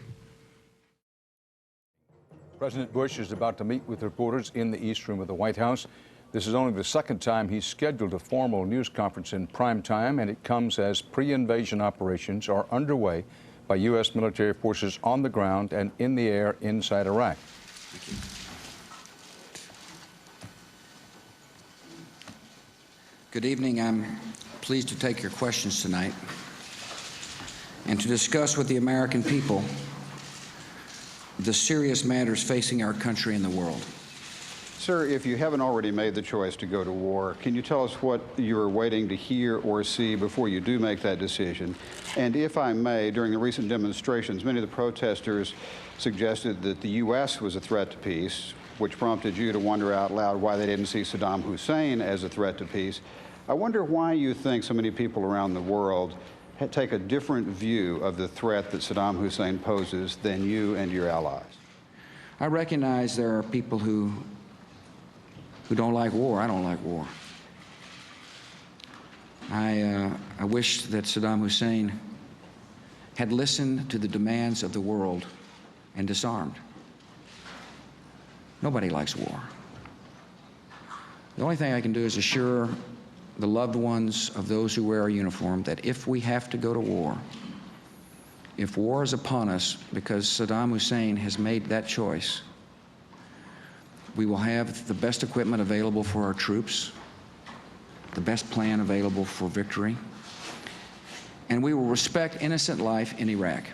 S8: President Bush is about to meet with reporters in the East Room of the White House. This is only the second time he's scheduled a formal news conference in prime time, and it comes as pre-invasion operations are underway by U.S. military forces on the ground and in the air inside Iraq.
S2: Good evening. I'm pleased to take your questions tonight and to discuss with the American people the serious matters facing our country and the world.
S11: Sir, if you haven't already made the choice to go to war, can you tell us what you're waiting to hear or see before you do make that decision? And if I may, during the recent demonstrations, many of the protesters suggested that the U.S. was a threat to peace, which prompted you to wonder out loud why they didn't see Saddam Hussein as a threat to peace. I wonder why you think so many people around the world take a different view of the threat that Saddam Hussein poses than you and your allies.
S2: I recognize there are people who don't like war. I don't like war. I wish that Saddam Hussein had listened to the demands of the world and disarmed. Nobody likes war. The only thing I can do is assure the loved ones of those who wear our uniform that if we have to go to war, if war is upon us because Saddam Hussein has made that choice, we will have the best equipment available for our troops, the best plan available for victory, and we will respect innocent life in Iraq.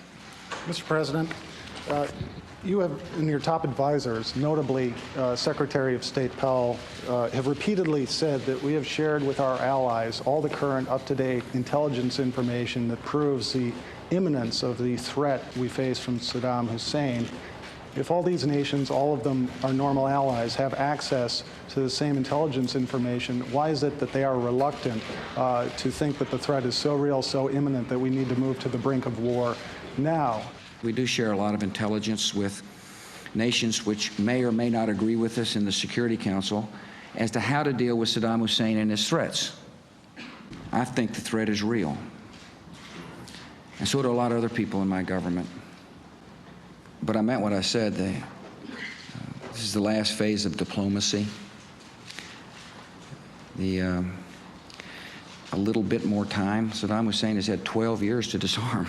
S13: Mr. President, you have, in your top advisors, notably Secretary of State Powell, have repeatedly said that we have shared with our allies all the current up-to-date intelligence information that proves the imminence of the threat we face from Saddam Hussein. If all these nations, all of them are normal allies, have access to the same intelligence information, why is it that they are reluctant to think that the threat is so real, so imminent that we need to move to the brink of war now?
S2: We do share a lot of intelligence with nations which may or may not agree with us in the Security Council as to how to deal with Saddam Hussein and his threats. I think the threat is real. And so do a lot of other people in my government. But I meant what I said. This is the last phase of diplomacy. A little bit more time. Saddam Hussein has had 12 years to disarm.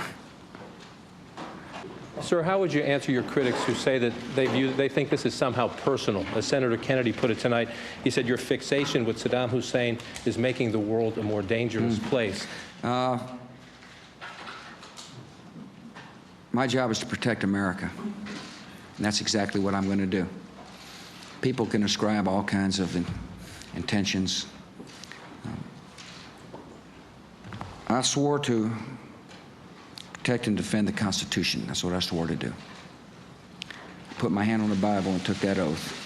S22: Sir, how would you answer your critics who say that they think this is somehow personal? As Senator Kennedy put it tonight, he said your fixation with Saddam Hussein is making the world a more dangerous place.
S2: My job is to protect America, and that's exactly what I'm going to do. People can ascribe all kinds of intentions. I swore to protect and defend the Constitution. That's what I swore to do. I put my hand on the Bible and took that oath,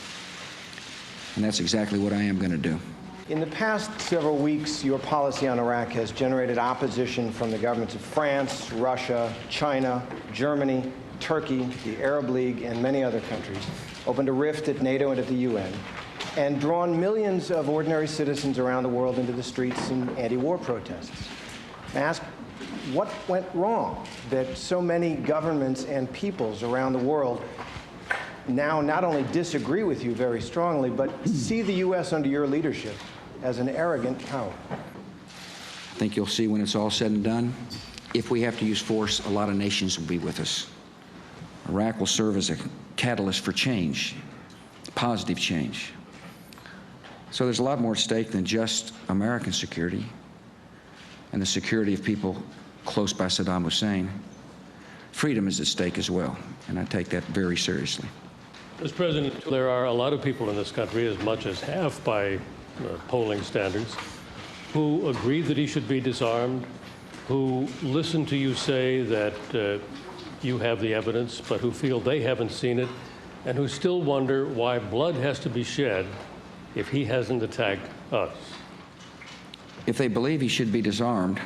S2: and that's exactly what I am going to do.
S23: In the past several weeks, your policy on Iraq has generated opposition from the governments of France, Russia, China, Germany, Turkey, the Arab League, and many other countries, opened a rift at NATO and at the UN, and drawn millions of ordinary citizens around the world into the streets in anti-war protests. I ask, what went wrong that so many governments and peoples around the world now not only disagree with you very strongly, but see the U.S. under your leadership as an arrogant power?
S2: I think you'll see when it's all said and done, if we have to use force, a lot of nations will be with us. Iraq will serve as a catalyst for change, positive change. So there's a lot more at stake than just American security and the security of people close by Saddam Hussein. Freedom is at stake as well, and I take that very seriously.
S25: Mr. President, there are a lot of people in this country, as much as half by polling standards, who agree that he should be disarmed, who listen to you say that you have the evidence, but who feel they haven't seen it, and who still wonder why blood has to be shed if he hasn't attacked us.
S2: If they believe he should be disarmed,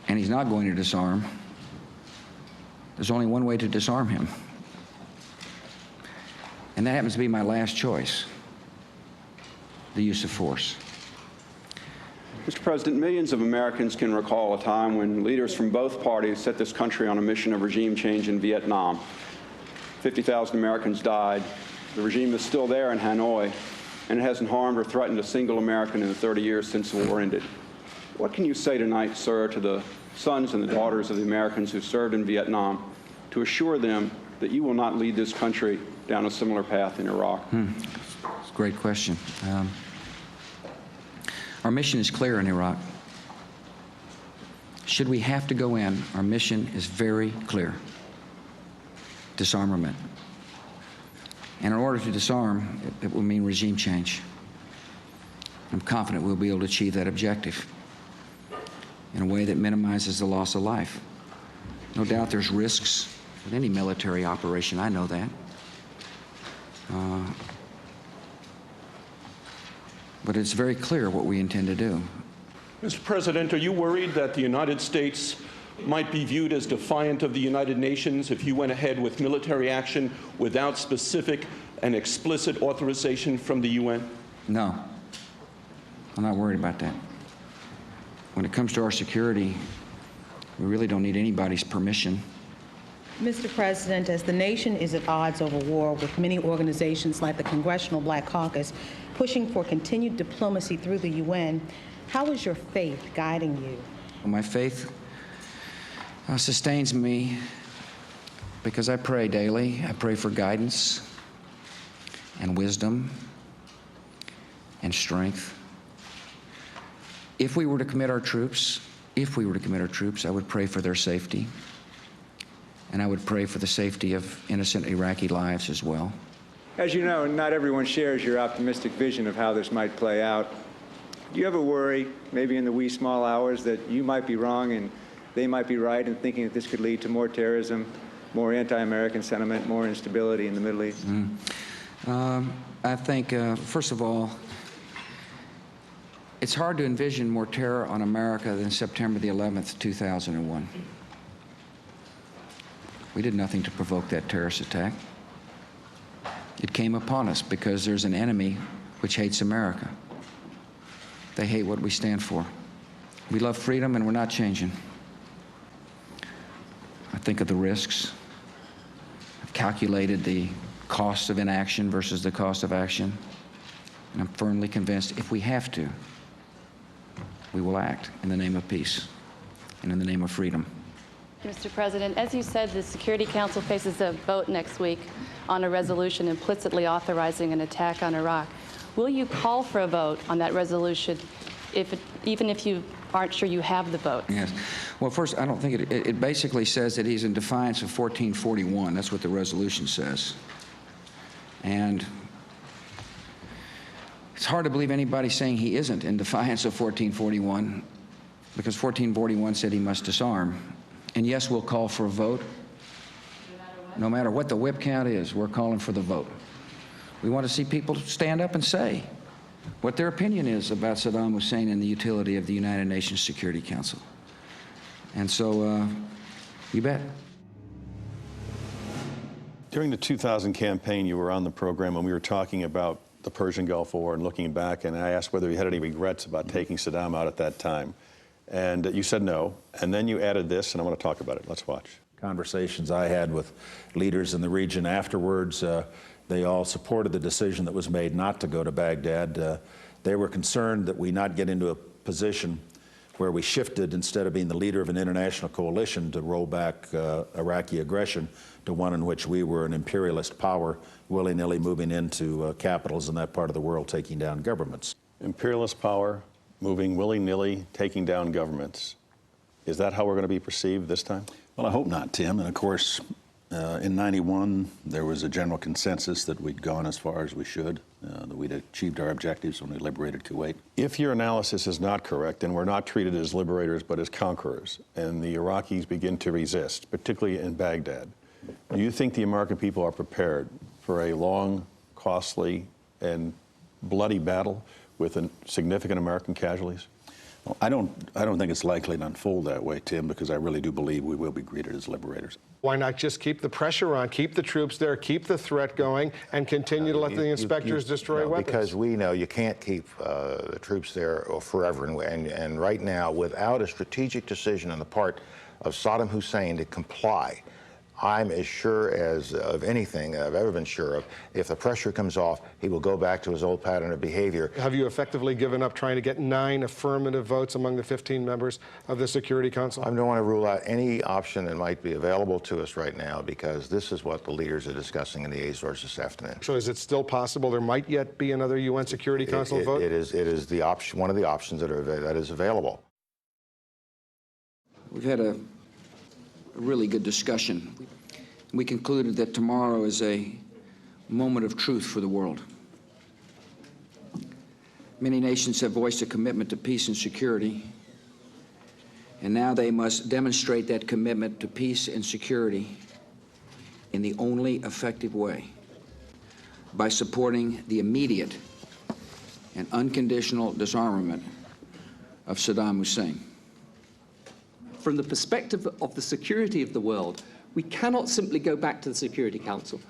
S2: and he's not going to disarm, there's only one way to disarm him. And that happens to be my last choice, the use of force.
S5: Mr. President, millions of Americans can recall a time when leaders from both parties set this country on a mission of regime change in Vietnam. 50,000 Americans died. The regime is still there in Hanoi, and it hasn't harmed or threatened a single American in the 30 years since the war ended. What can you say tonight, sir, to the sons and the daughters of the Americans who served in Vietnam to assure them that you will not lead this country down a similar path in Iraq?
S2: It's a great question. Our mission is clear in Iraq. Should we have to go in, our mission is very clear. Disarmament. And in order to disarm, it will mean regime change. I'm confident we'll be able to achieve that objective in a way that minimizes the loss of life. No doubt there's risks with any military operation, I know that. But it's very clear what we intend to do.
S9: Mr. President, are you worried that the United States might be viewed as defiant of the United Nations if you went ahead with military action without specific and explicit authorization from the UN?
S2: No, I'm not worried about that. When it comes to our security, we really don't need anybody's permission.
S10: Mr. President, as the nation is at odds over war with many organizations like the Congressional Black Caucus pushing for continued diplomacy through the UN, how is your faith guiding you?
S2: My faith sustains me because I pray daily. I pray for guidance and wisdom and strength. If we were to commit our troops, I would pray for their safety. And I would pray for the safety of innocent Iraqi lives as well.
S14: As you know, not everyone shares your optimistic vision of how this might play out. Do you ever worry, maybe in the wee small hours, that you might be wrong and they might be right in thinking that this could lead to more terrorism, more anti-American sentiment, more instability in the Middle East?
S2: I think, first of all, it's hard to envision more terror on America than September the 11th, 2001. We did nothing to provoke that terrorist attack. It came upon us because there's an enemy which hates America. They hate what we stand for. We love freedom and we're not changing. I think of the risks. I've calculated the cost of inaction versus the cost of action. And I'm firmly convinced if we have to, we will act in the name of peace and in the name of freedom.
S21: Mr. President, as you said, the Security Council faces a vote next week on a resolution implicitly authorizing an attack on Iraq. Will you call for a vote on that resolution, even if you aren't sure you have the vote?
S2: Yes. Well, first, I don't think it basically says that he's in defiance of 1441. That's what the resolution says. And it's hard to believe anybody saying he isn't in defiance of 1441, because 1441 said he must disarm. And yes, we'll call for a vote. No matter what the whip count is, we're calling for the vote. We want to see people stand up and say what their opinion is about Saddam Hussein and the utility of the United Nations Security Council. And so, you bet.
S17: During the 2000 campaign, you were on the program and we were talking about the Persian Gulf War and looking back, and I asked whether you had any regrets about taking Saddam out at that time. And you said no, and then you added this, and I want to talk about it. Let's watch.
S24: Conversations I had with leaders in the region afterwards, they all supported the decision that was made not to go to Baghdad. They were concerned that we not get into a position where we shifted, instead of being the leader of an international coalition, to roll back Iraqi aggression to one in which we were an imperialist power, willy-nilly moving into capitals in that part of the world, taking down governments.
S17: Imperialist power, moving willy-nilly, taking down governments. Is that how we're going to be perceived this time?
S24: Well, I hope not, Tim. And of course, In '91, there was a general consensus that we'd gone as far as we should, that we'd achieved our objectives when we liberated Kuwait.
S17: If your analysis is not correct, and we're not treated as liberators but as conquerors, and the Iraqis begin to resist, particularly in Baghdad, do you think the American people are prepared for a long, costly, and bloody battle with significant American casualties?
S24: Well, I don't think it's likely to unfold that way, Tim, because I really do believe we will be greeted as liberators.
S1: Why not just keep the pressure on, keep the troops there, keep the threat going, and continue to let the inspectors destroy weapons?
S6: Because we know you can't keep the troops there forever. And right now, without a strategic decision on the part of Saddam Hussein to comply, I'm as sure as of anything I've ever been sure of, if the pressure comes off, he will go back to his old pattern of behavior.
S1: Have you effectively given up trying to get 9 affirmative votes among the 15 members of the Security Council?
S6: I don't want to rule out any option that might be available to us right now, because this is what the leaders are discussing in the Azores this afternoon.
S1: So is it still possible there might yet be another UN Security Council vote?
S6: It is the option, one of the options that is available.
S2: We've had a really good discussion. We concluded that tomorrow is a moment of truth for the world. Many nations have voiced a commitment to peace and security, and now they must demonstrate that commitment to peace and security in the only effective way, by supporting the immediate and unconditional disarmament of Saddam Hussein.
S3: From the perspective of the security of the world, we cannot simply go back to the Security Council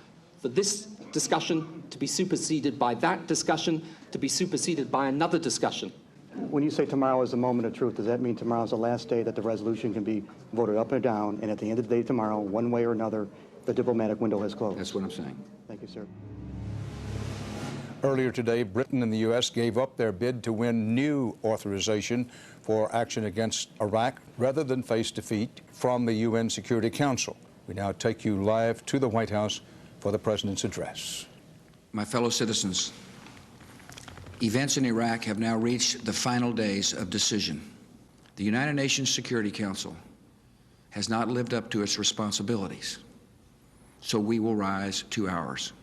S3: for this discussion to be superseded by that discussion, to be superseded by another discussion.
S4: When you say tomorrow is the moment of truth, does that mean tomorrow is the last day that the resolution can be voted up or down, and at the end of the day tomorrow, one way or another, the diplomatic window has closed?
S2: That's what I'm saying.
S4: Thank you, sir.
S8: Earlier today, Britain and the U.S. gave up their bid to win new authorization for action against Iraq rather than face defeat from the UN Security Council. We now take you live to the White House for the President's address.
S2: My fellow citizens, events in Iraq have now reached the final days of decision. The United Nations Security Council has not lived up to its responsibilities, so we will rise to ours.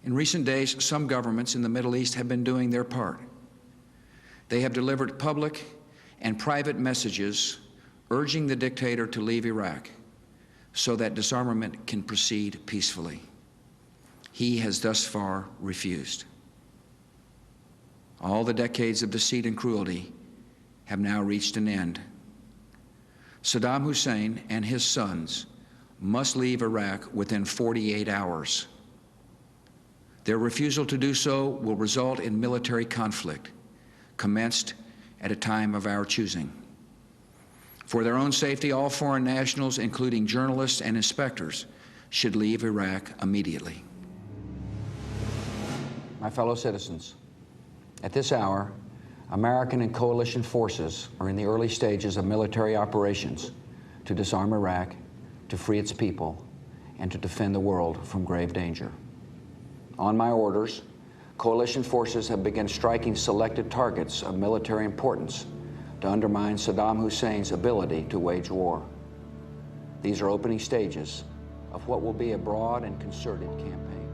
S2: In recent days, some governments in the Middle East have been doing their part. They have delivered public and private messages urging the dictator to leave Iraq so that disarmament can proceed peacefully. He has thus far refused. All the decades of deceit and cruelty have now reached an end. Saddam Hussein and his sons must leave Iraq within 48 hours. Their refusal to do so will result in military conflict, commenced at a time of our choosing. For their own safety, all foreign nationals, including journalists and inspectors, should leave Iraq immediately. My fellow citizens, at this hour, American and coalition forces are in the early stages of military operations to disarm Iraq, to free its people, and to defend the world from grave danger. On my orders, coalition forces have begun striking selected targets of military importance to undermine Saddam Hussein's ability to wage war. These are opening stages of what will be a broad and concerted campaign.